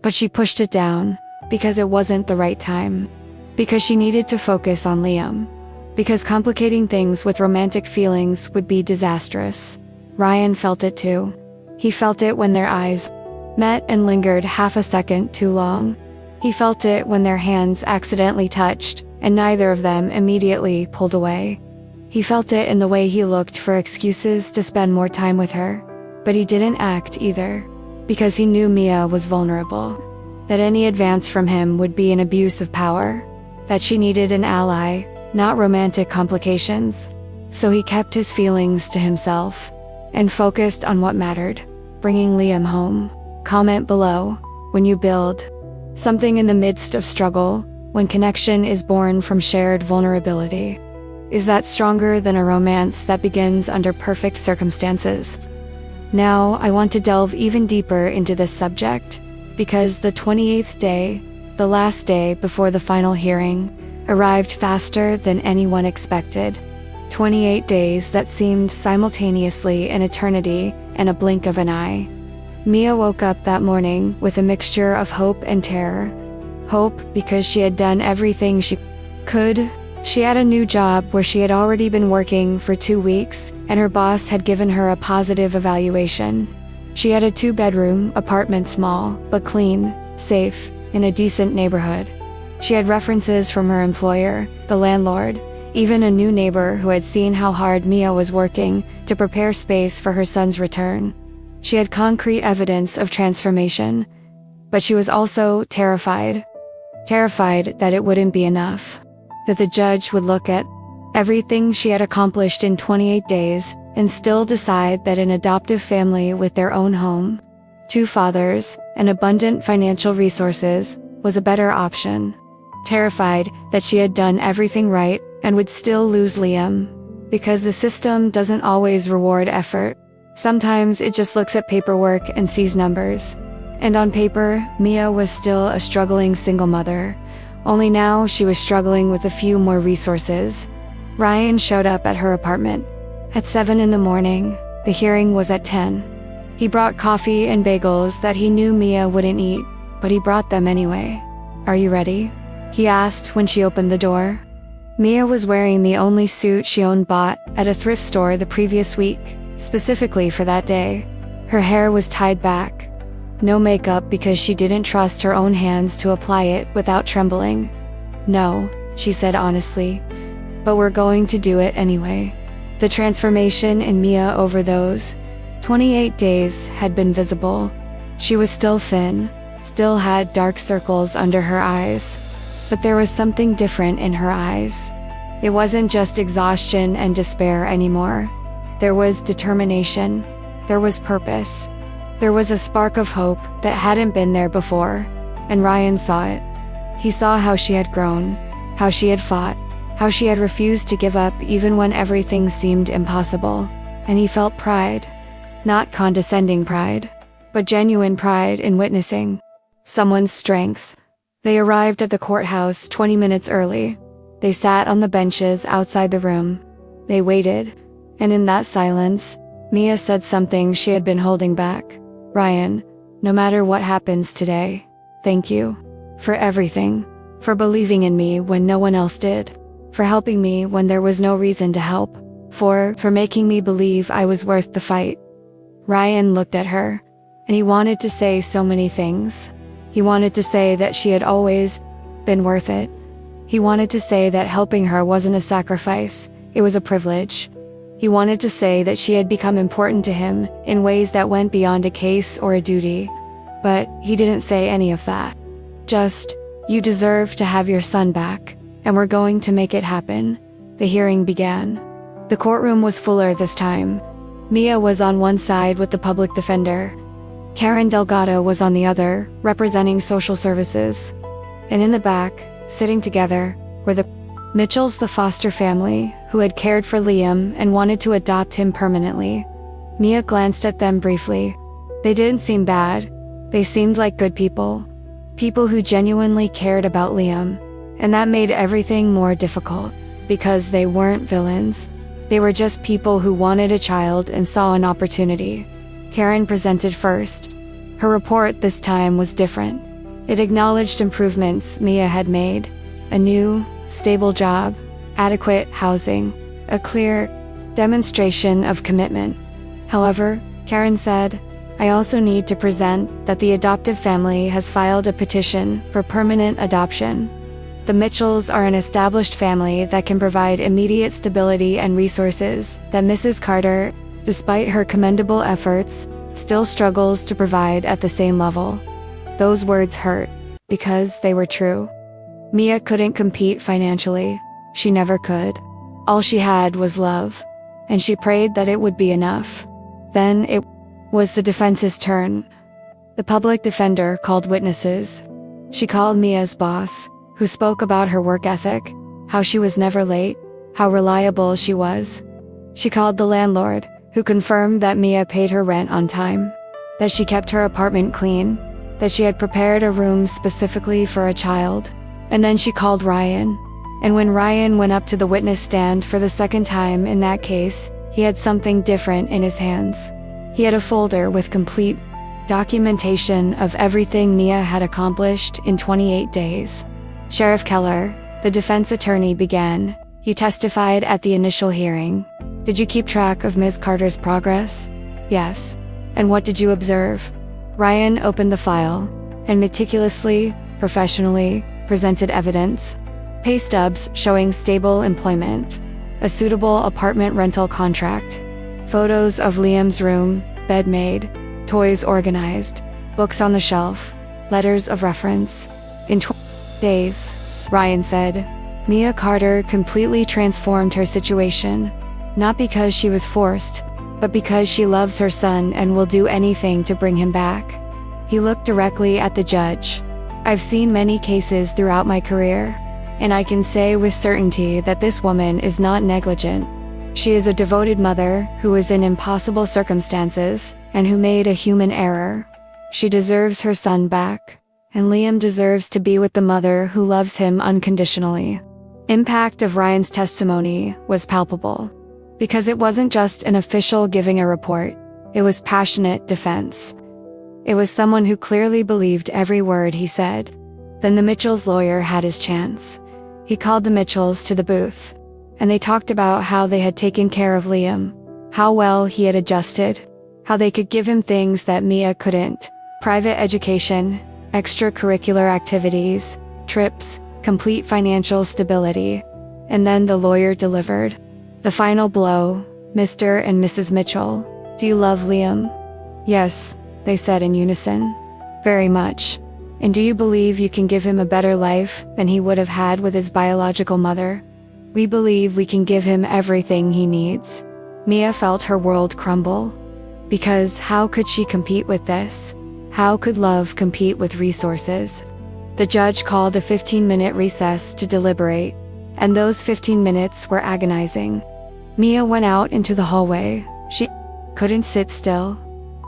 But she pushed it down, because it wasn't the right time. Because she needed to focus on Liam. Because complicating things with romantic feelings would be disastrous. Ryan felt it too. He felt it when their eyes met and lingered half a second too long. He felt it when their hands accidentally touched, and neither of them immediately pulled away. He felt it in the way he looked for excuses to spend more time with her. But he didn't act either, because he knew Mia was vulnerable. That any advance from him would be an abuse of power. That she needed an ally, not romantic complications. So he kept his feelings to himself, and focused on what mattered, bringing Liam home. Comment below, when you build something in the midst of struggle, when connection is born from shared vulnerability. Is that stronger than a romance that begins under perfect circumstances? Now, I want to delve even deeper into this subject, because the 28th day, the last day before the final hearing, arrived faster than anyone expected. 28 days that seemed simultaneously an eternity and a blink of an eye. Mia woke up that morning with a mixture of hope and terror. Hope because she had done everything she could. She had a new job where she had already been working for 2 weeks, and her boss had given her a positive evaluation. She had a 2-bedroom apartment, small, but clean, safe, in a decent neighborhood. She had references from her employer, the landlord, even a new neighbor who had seen how hard Mia was working to prepare space for her son's return. She had concrete evidence of transformation, but she was also terrified. Terrified that it wouldn't be enough. That the judge would look at everything she had accomplished in 28 days and still decide that an adoptive family with their own home, 2 fathers, and abundant financial resources was a better option. Terrified that she had done everything right and would still lose Liam. Because the system doesn't always reward effort. Sometimes it just looks at paperwork and sees numbers. And on paper, Mia was still a struggling single mother. Only now she was struggling with a few more resources. Ryan showed up at her apartment at 7 in the morning. The hearing was at 10. He brought coffee and bagels that he knew Mia wouldn't eat, but he brought them anyway. "Are you ready?" he asked when she opened the door. Mia was wearing the only suit she owned, bought at a thrift store the previous week, specifically for that day. Her hair was tied back. No makeup because she didn't trust her own hands to apply it without trembling. "No," she said honestly, "but we're going to do it anyway." The transformation in Mia over those 28 days had been visible. She was still thin, still had dark circles under her eyes, but there was something different in her eyes. It wasn't just exhaustion and despair anymore. There was determination. There was purpose. There was a spark of hope that hadn't been there before, and Ryan saw it. He saw how she had grown, how she had fought, how she had refused to give up even when everything seemed impossible, and he felt pride. Not condescending pride, but genuine pride in witnessing someone's strength. They arrived at the courthouse 20 minutes early. They sat on the benches outside the room. They waited, and in that silence, Mia said something she had been holding back. "Ryan, no matter what happens today, thank you. For everything. For believing in me when no one else did. For helping me when there was no reason to help. For making me believe I was worth the fight." Ryan looked at her, and he wanted to say so many things. He wanted to say that she had always been worth it. He wanted to say that helping her wasn't a sacrifice, it was a privilege. He wanted to say that she had become important to him in ways that went beyond a case or a duty. But he didn't say any of that. Just, "You deserve to have your son back, and we're going to make it happen." The hearing began. The courtroom was fuller this time. Mia was on one side with the public defender. Karen Delgado was on the other, representing social services. And in the back, sitting together, were the Mitchells, the foster family, who had cared for Liam and wanted to adopt him permanently. Mia glanced at them briefly. They didn't seem bad. They seemed like good people. People who genuinely cared about Liam. And that made everything more difficult, because they weren't villains. They were just people who wanted a child and saw an opportunity. Karen presented first. Her report this time was different. It acknowledged improvements Mia had made. A new, stable job, adequate housing, a clear demonstration of commitment. However, Karen said, "I also need to present that the adoptive family has filed a petition for permanent adoption. The Mitchells are an established family that can provide immediate stability and resources that Mrs. Carter, despite her commendable efforts, still struggles to provide at the same level." Those words hurt, because they were true. Mia couldn't compete financially. She never could. All she had was love, and she prayed that it would be enough. Then it was the defense's turn. The public defender called witnesses. She called Mia's boss, who spoke about her work ethic, how she was never late, how reliable she was. She called the landlord, who confirmed that Mia paid her rent on time, that she kept her apartment clean, that she had prepared a room specifically for a child. And then she called Ryan. And when Ryan went up to the witness stand for the second time in that case, he had something different in his hands. He had a folder with complete documentation of everything Mia had accomplished in 28 days. "Sheriff Keller," the defense attorney began, "you testified at the initial hearing. Did you keep track of Ms. Carter's progress?" "Yes." "And what did you observe?" Ryan opened the file, and meticulously, professionally, presented evidence. Pay stubs showing stable employment, a suitable apartment rental contract, photos of Liam's room, bed made, toys organized, books on the shelf, letters of reference. In 20 days, Ryan said, Mia Carter completely transformed her situation, not because she was forced, but because she loves her son and will do anything to bring him back. He looked directly at the judge. "I've seen many cases throughout my career, and I can say with certainty that this woman is not negligent. She is a devoted mother who is in impossible circumstances and who made a human error. She deserves her son back, and Liam deserves to be with the mother who loves him unconditionally." Impact of Ryan's testimony was palpable, because it wasn't just an official giving a report, it was passionate defense. It was someone who clearly believed every word he said. Then the Mitchells' lawyer had his chance. He called the Mitchells to the booth, and they talked about how they had taken care of Liam, how well he had adjusted, how they could give him things that Mia couldn't: private education, extracurricular activities, trips, complete financial stability. And then the lawyer delivered the final blow. "Mr. and Mrs. Mitchell, do you love Liam?" "Yes," they said in unison. "Very much. And do you believe you can give him a better life than he would have had with his biological mother?" "We believe we can give him everything he needs." Mia felt her world crumble. Because how could she compete with this? How could love compete with resources? The judge called a 15-minute recess to deliberate, and those 15 minutes were agonizing. Mia went out into the hallway. She couldn't sit still.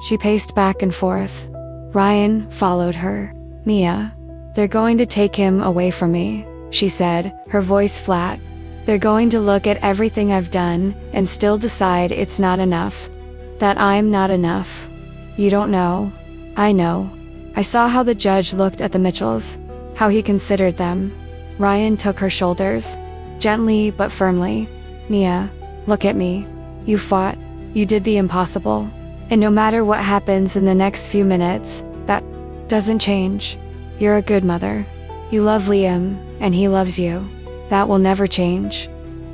She paced back and forth. Ryan followed her. "Mia, "They're going to take him away from me," she said, her voice flat. "They're going to look at everything I've done and still decide it's not enough. That I'm not enough. You don't know. I know." I saw how the judge looked at the Mitchells, how he considered them. Ryan took her shoulders, gently but firmly. "Mia, look at me. You fought. You did the impossible. And no matter what happens in the next few minutes, that doesn't change. You're a good mother. You love Liam, and he loves you. That will never change."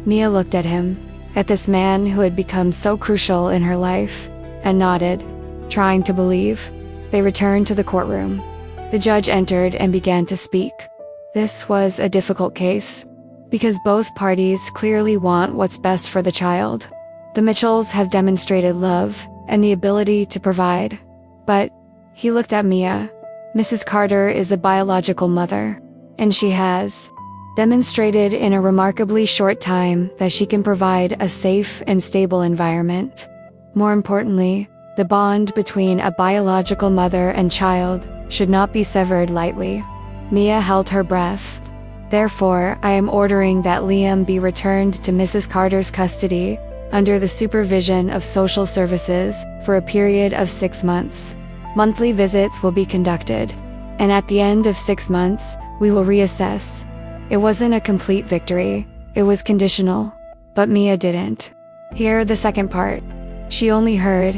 Mia looked at him, at this man who had become so crucial in her life, and nodded, trying to believe. They returned to the courtroom. The judge entered and began to speak. This was a difficult case, because both parties clearly want what's best for the child. The Mitchells have demonstrated love and the ability to provide. But he looked at Mia. Mrs. Carter is a biological mother, and she has demonstrated in a remarkably short time that she can provide a safe and stable environment. More importantly, the bond between a biological mother and child should not be severed lightly. Mia held her breath. "Therefore, I am ordering that Liam be returned to Mrs. Carter's custody under the supervision of social services for a period of 6 months. Monthly visits will be conducted, and at the end of 6 months, we will reassess." It wasn't a complete victory, it was conditional. But Mia didn't hear the second part. She only heard,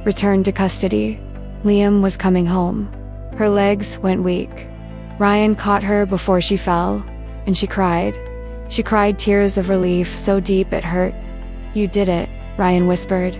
"Return to custody." Liam was coming home. Her legs went weak. Ryan caught her before she fell, and she cried. She cried tears of relief so deep it hurt. "You did it," Ryan whispered.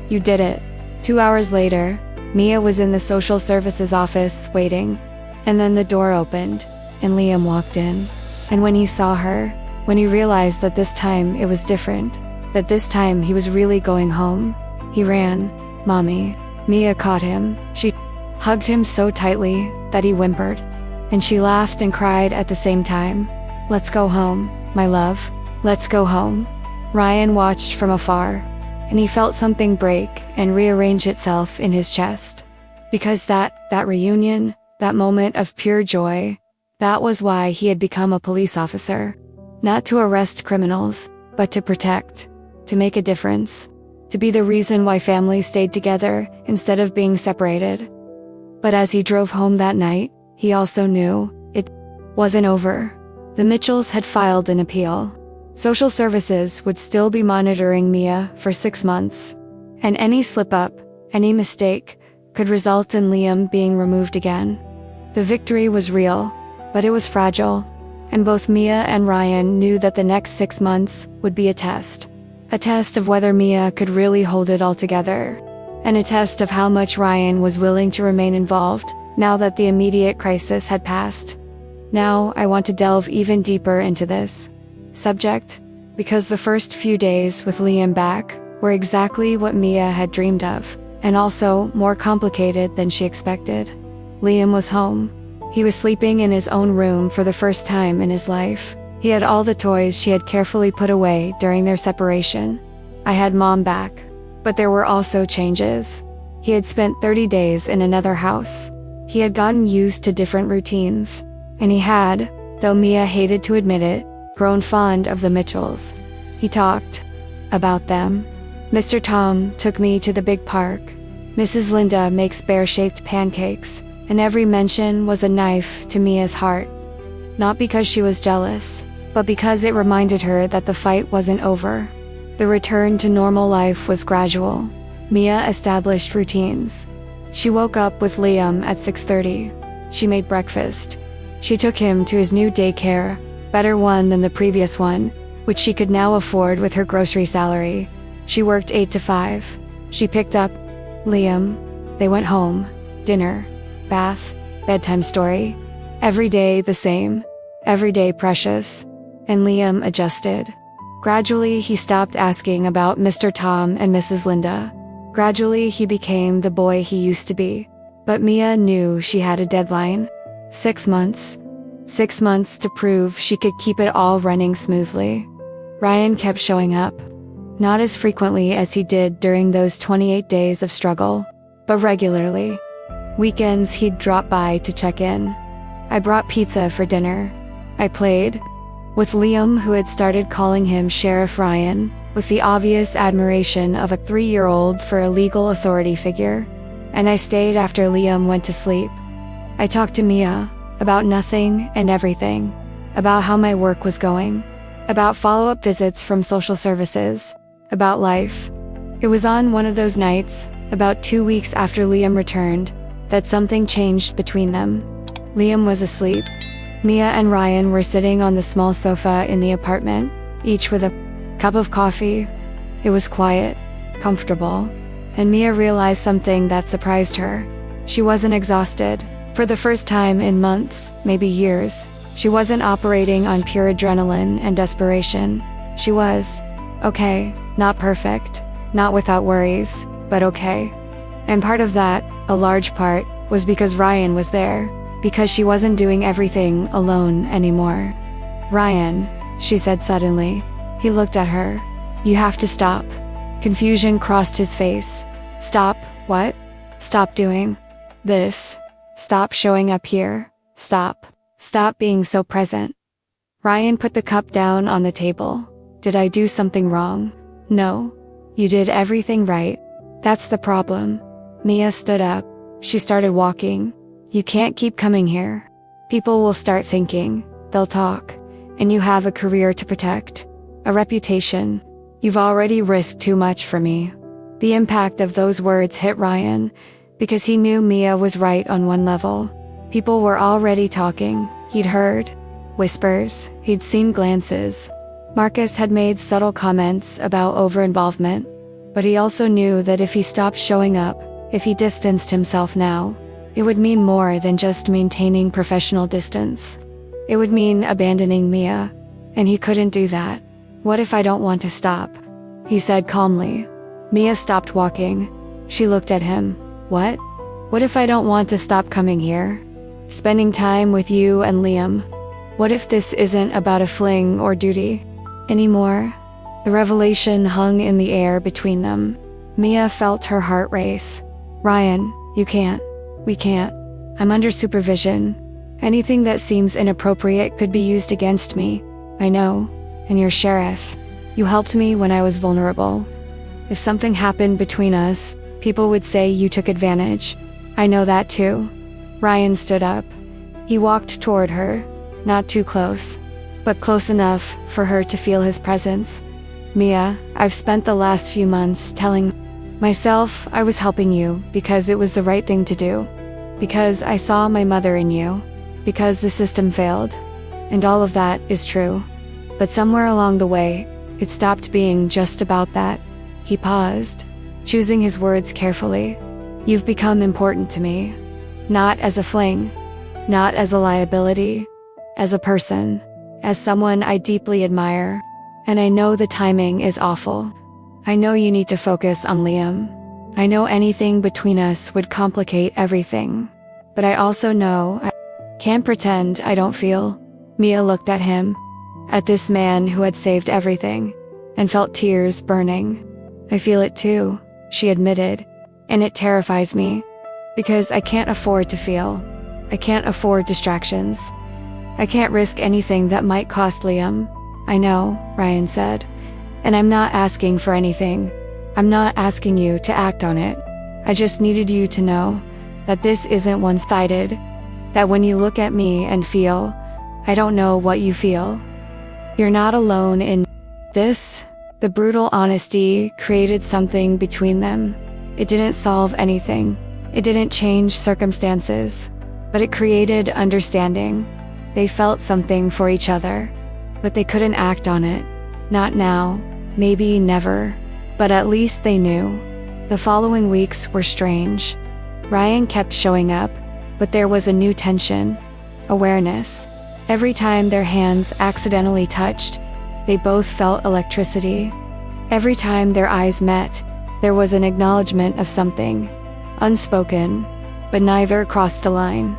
"You did it." 2 hours later, Mia was in the social services office waiting, and then the door opened, and Liam walked in. And when he saw her, when he realized that this time it was different, that this time he was really going home, he ran. "Mommy." Mia caught him. She hugged him so tightly that he whimpered, and she laughed and cried at the same time. "Let's go home, my love. Let's go home." Ryan watched from afar, and he felt something break and rearrange itself in his chest. Because that reunion, that moment of pure joy, that was why he had become a police officer. Not to arrest criminals, but to protect, to make a difference, to be the reason why families stayed together instead of being separated. But as he drove home that night, he also knew it wasn't over. The Mitchells had filed an appeal. Social services would still be monitoring Mia for 6 months, and any slip-up, any mistake, could result in Liam being removed again. The victory was real, but it was fragile, and both Mia and Ryan knew that the next 6 months would be a test. A test of whether Mia could really hold it all together, and a test of how much Ryan was willing to remain involved now that the immediate crisis had passed. Now I want to delve even deeper into this subject, because the first few days with Liam back were exactly what Mia had dreamed of, and also more complicated than she expected. Liam was home. He was sleeping in his own room for the first time in his life. He had all the toys she had carefully put away during their separation. I had Mom back, but there were also changes. He had spent 30 days in another house. He had gotten used to different routines, and he had, though Mia hated to admit it, grown fond of the Mitchells. He talked about them. "Mr. Tom took me to the big park. Mrs. Linda makes bear-shaped pancakes," and every mention was a knife to Mia's heart. Not because she was jealous, but because it reminded her that the fight wasn't over. The return to normal life was gradual. Mia established routines. She woke up with Liam at 6:30. She made breakfast. She took him to his new daycare, better one than the previous one, which she could now afford with her grocery salary. She worked 8 to 5. She picked up Liam. They went home. Dinner, bath, bedtime story. Every day the same. Every day precious. And Liam adjusted. Gradually he stopped asking about Mr. Tom and Mrs. Linda. Gradually he became the boy he used to be. But Mia knew she had a deadline. 6 months. 6 months to prove she could keep it all running smoothly. Ryan kept showing up. Not as frequently as he did during those 28 days of struggle, but regularly. Weekends he'd drop by to check in. I brought pizza for dinner. I played with Liam, who had started calling him Sheriff Ryan, with the obvious admiration of a 3-year-old for a legal authority figure. And I stayed after Liam went to sleep. I talked to Mia about nothing and everything, about how my work was going, about follow-up visits from social services, about life. It was on one of those nights, about 2 weeks after Liam returned, that something changed between them. Liam was asleep. Mia and Ryan were sitting on the small sofa in the apartment, each with a cup of coffee. It was quiet, comfortable, and Mia realized something that surprised her. She wasn't exhausted. For the first time in months, maybe years, she wasn't operating on pure adrenaline and desperation. She was okay, not perfect, not without worries, but okay. And part of that, a large part, was because Ryan was there, because she wasn't doing everything alone anymore. "Ryan," she said suddenly. He looked at her. "You have to stop." Confusion crossed his face. "Stop, what?" "Stop doing this. Stop showing up here. Stop. Stop being so present." Ryan put the cup down on the table. "Did I do something wrong?" "No. You did everything right. That's the problem." Mia stood up. She started walking. "You can't keep coming here. People will start thinking. They'll talk. And you have a career to protect. A reputation. You've already risked too much for me." The impact of those words hit Ryan, because he knew Mia was right on one level. People were already talking. He'd heard whispers. He'd seen glances. Marcus had made subtle comments about over-involvement, but he also knew that if he stopped showing up, if he distanced himself now, it would mean more than just maintaining professional distance. It would mean abandoning Mia, and he couldn't do that. "What if I don't want to stop?" he said calmly. Mia stopped walking. She looked at him. "What? What if I don't want to stop coming here? Spending time with you and Liam? What if this isn't about a fling or duty anymore?" The revelation hung in the air between them. Mia felt her heart race. "Ryan, you can't. We can't. I'm under supervision. Anything that seems inappropriate could be used against me. I know. And you're sheriff. You helped me when I was vulnerable. If something happened between us, people would say you took advantage. I know that too." Ryan stood up. He walked toward her, not too close, but close enough for her to feel his presence. "Mia, I've spent the last few months telling myself I was helping you because it was the right thing to do, because I saw my mother in you, because the system failed. And all of that is true. But somewhere along the way, it stopped being just about that." He paused, choosing his words carefully. "You've become important to me. Not as a fling. Not as a liability. As a person. As someone I deeply admire. And I know the timing is awful. I know you need to focus on Liam. I know anything between us would complicate everything. But I also know I can't pretend I don't feel." Mia looked at him, at this man who had saved everything, and felt tears burning. "I feel it too," she admitted, "and it terrifies me. Because I can't afford to feel. I can't afford distractions. I can't risk anything that might cost Liam." "I know," Ryan said. "And I'm not asking for anything. I'm not asking you to act on it. I just needed you to know that this isn't one-sided. That when you look at me and feel, I don't know what you feel. You're not alone in this." The brutal honesty created something between them. It didn't solve anything. It didn't change circumstances. But it created understanding. They felt something for each other. But they couldn't act on it. Not now. Maybe never. But at least they knew. The following weeks were strange. Ryan kept showing up, but there was a new tension. Awareness. Every time their hands accidentally touched, they both felt electricity. Every time their eyes met, there was an acknowledgement of something. Unspoken, but neither crossed the line.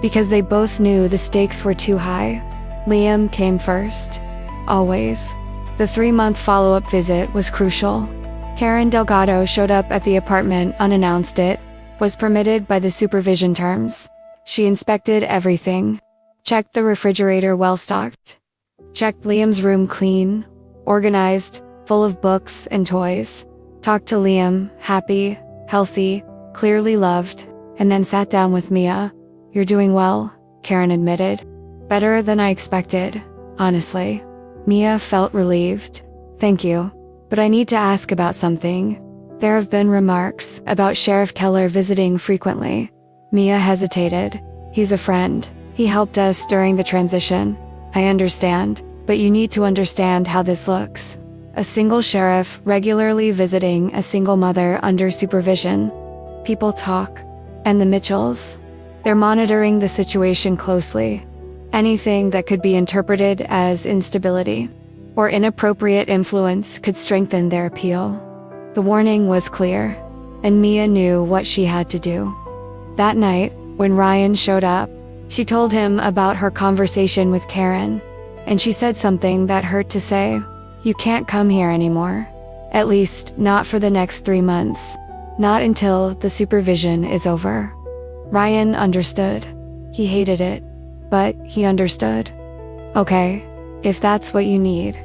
Because they both knew the stakes were too high. Liam came first. Always. The 3-month follow-up visit was crucial. Karen Delgado showed up at the apartment unannounced. It was permitted by the supervision terms. She inspected everything. Checked the refrigerator well stocked. Checked Liam's room clean, organized, full of books and toys. Talked to Liam, happy, healthy, clearly loved, and then sat down with Mia. "You're doing well," Karen admitted. "Better than I expected, honestly." Mia felt relieved. "Thank you. But I need to ask about something. There have been remarks about Sheriff Keller visiting frequently." Mia hesitated. "He's a friend. He helped us during the transition. I understand, but you need to understand how this looks. A single sheriff regularly visiting a single mother under supervision. People talk. And the Mitchells? They're monitoring the situation closely. Anything that could be interpreted as instability or inappropriate influence could strengthen their appeal." The warning was clear, and Mia knew what she had to do. That night, when Ryan showed up, she told him about her conversation with Karen, and she said something that hurt to say. "You can't come here anymore. At least, not for the next 3 months. Not until the supervision is over." Ryan understood. He hated it, but he understood. "Okay, if that's what you need."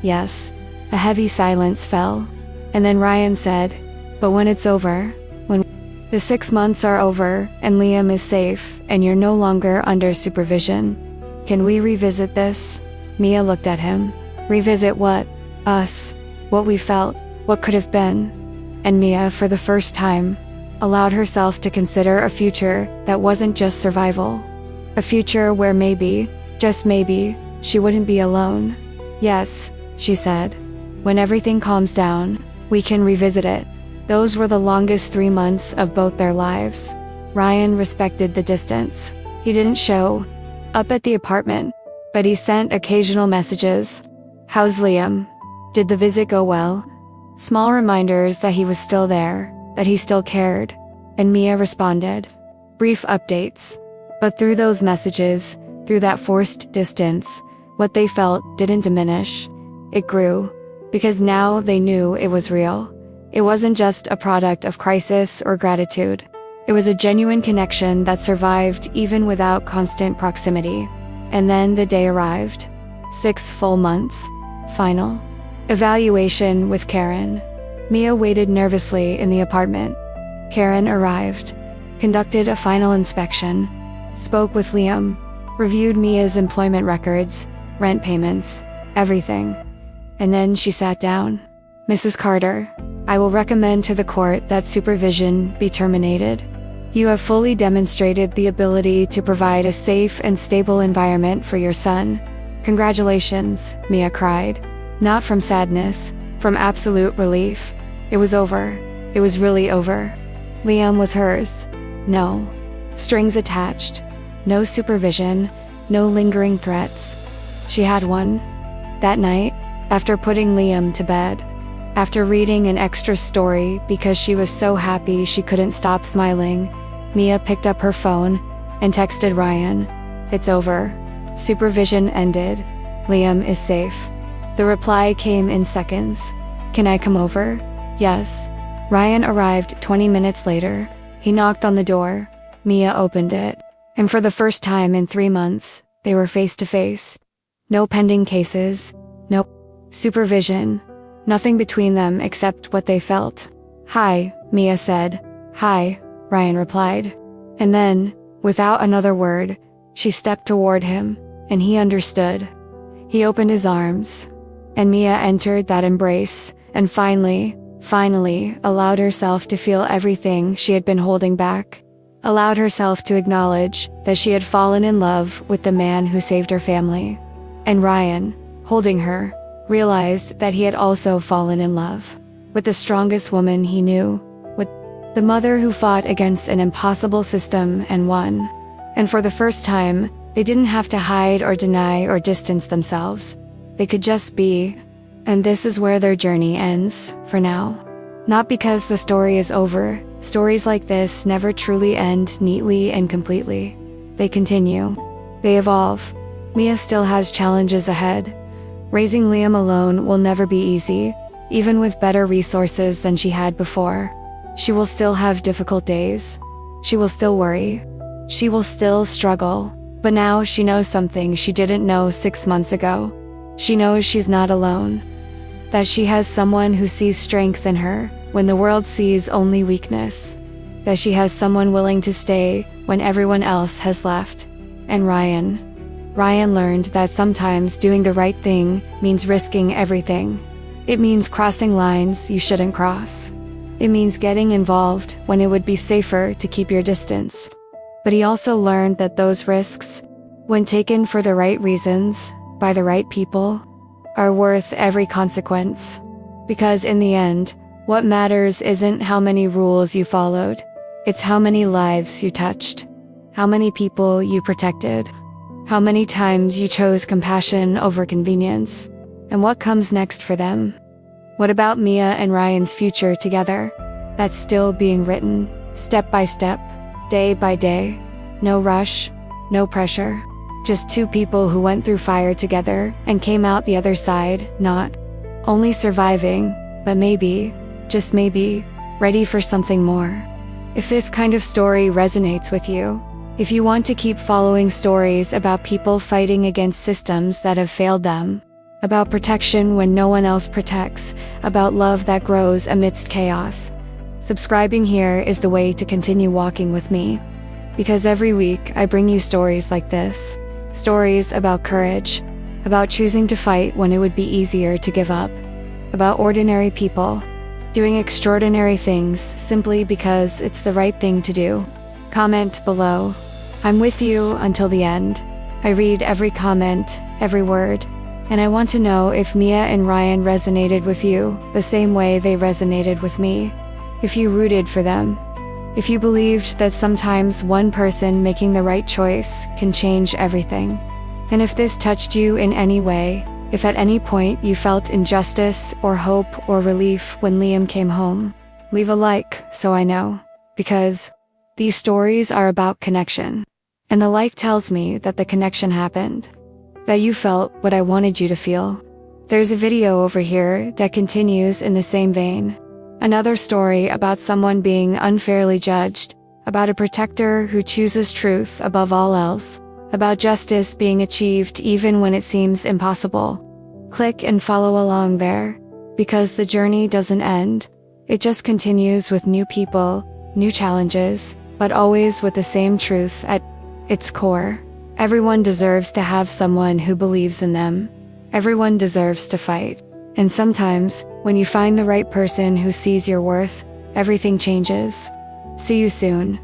"Yes." A heavy silence fell, and then Ryan said, "But when it's over, when the 6 months are over and Liam is safe and you're no longer under supervision, can we revisit this?" Mia looked at him. "Revisit what? Us. What we felt, what could have been." And Mia, for the first time, allowed herself to consider a future that wasn't just survival. A future where maybe, just maybe, she wouldn't be alone. "Yes," she said. "When everything calms down, we can revisit it." Those were the longest 3 months of both their lives. Ryan respected the distance. He didn't show up at the apartment, but he sent occasional messages. "How's Liam? Did the visit go well?" Small reminders that he was still there, that he still cared. And Mia responded. Brief updates. But through those messages, through that forced distance, what they felt didn't diminish. It grew, because now they knew it was real. It wasn't just a product of crisis or gratitude. It was a genuine connection that survived even without constant proximity. And then the day arrived. 6 full months. Final evaluation with Karen. Mia waited nervously in the apartment. Karen arrived, conducted a final inspection, spoke with Liam, reviewed Mia's employment records, rent payments, everything. And then she sat down. "Mrs. Carter, I will recommend to the court that supervision be terminated. You have fully demonstrated the ability to provide a safe and stable environment for your son." "Congratulations," Mia cried. Not from sadness, from absolute relief. It was over. It was really over. Liam was hers. No strings attached. No supervision. No lingering threats. She had one. That night, after putting Liam to bed, after reading an extra story because she was so happy she couldn't stop smiling, Mia picked up her phone and texted Ryan. "It's over. Supervision ended. Liam is safe." The reply came in seconds. "Can I come over?" "Yes." Ryan arrived 20 minutes later. He knocked on the door. Mia opened it. And for the first time in 3 months, they were face to face. No pending cases. No supervision. Nothing between them except what they felt. "Hi," Mia said. "Hi," Ryan replied. And then, without another word, she stepped toward him, and he understood. He opened his arms, and Mia entered that embrace, and finally allowed herself to feel everything she had been holding back. Allowed herself to acknowledge that she had fallen in love with the man who saved her family. And Ryan, holding her, realized that he had also fallen in love with the strongest woman he knew, with the mother who fought against an impossible system and won. And for the first time, they didn't have to hide or deny or distance themselves. They could just be. And this is where their journey ends, for now. Not because the story is over. Stories like this never truly end neatly and completely. They continue. They evolve. Mia still has challenges ahead. Raising Liam alone will never be easy, even with better resources than she had before. She will still have difficult days. She will still worry. She will still struggle. But now she knows something she didn't know 6 months ago. She knows she's not alone. That she has someone who sees strength in her when the world sees only weakness. That she has someone willing to stay when everyone else has left. And Ryan learned that sometimes doing the right thing means risking everything. It means crossing lines you shouldn't cross. It means getting involved when it would be safer to keep your distance. But he also learned that those risks, when taken for the right reasons, by the right people, are worth every consequence. Because in the end, what matters isn't how many rules you followed, it's how many lives you touched, how many people you protected, how many times you chose compassion over convenience, and what comes next for them. What about Mia and Ryan's future together? That's still being written, step by step, day by day. No rush, no pressure. Just two people who went through fire together and came out the other side, not only surviving, but maybe, just maybe, ready for something more. If this kind of story resonates with you, if you want to keep following stories about people fighting against systems that have failed them, about protection when no one else protects, about love that grows amidst chaos, subscribing here is the way to continue walking with me. Because every week I bring you stories like this. Stories about courage, about choosing to fight when it would be easier to give up, about ordinary people doing extraordinary things simply because it's the right thing to do. Comment below. I'm with you until the end. I read every comment, every word, and I want to know if Mia and Ryan resonated with you the same way they resonated with me. If you rooted for them. If you believed that sometimes one person making the right choice can change everything. And if this touched you in any way, if at any point you felt injustice or hope or relief when Liam came home, leave a like so I know. Because these stories are about connection. And the like tells me that the connection happened. That you felt what I wanted you to feel. There's a video over here that continues in the same vein. Another story about someone being unfairly judged, about a protector who chooses truth above all else, about justice being achieved even when it seems impossible. Click and follow along there, because the journey doesn't end. It just continues with new people, new challenges, but always with the same truth at its core. Everyone deserves to have someone who believes in them. Everyone deserves to fight. And sometimes, when you find the right person who sees your worth, everything changes. See you soon.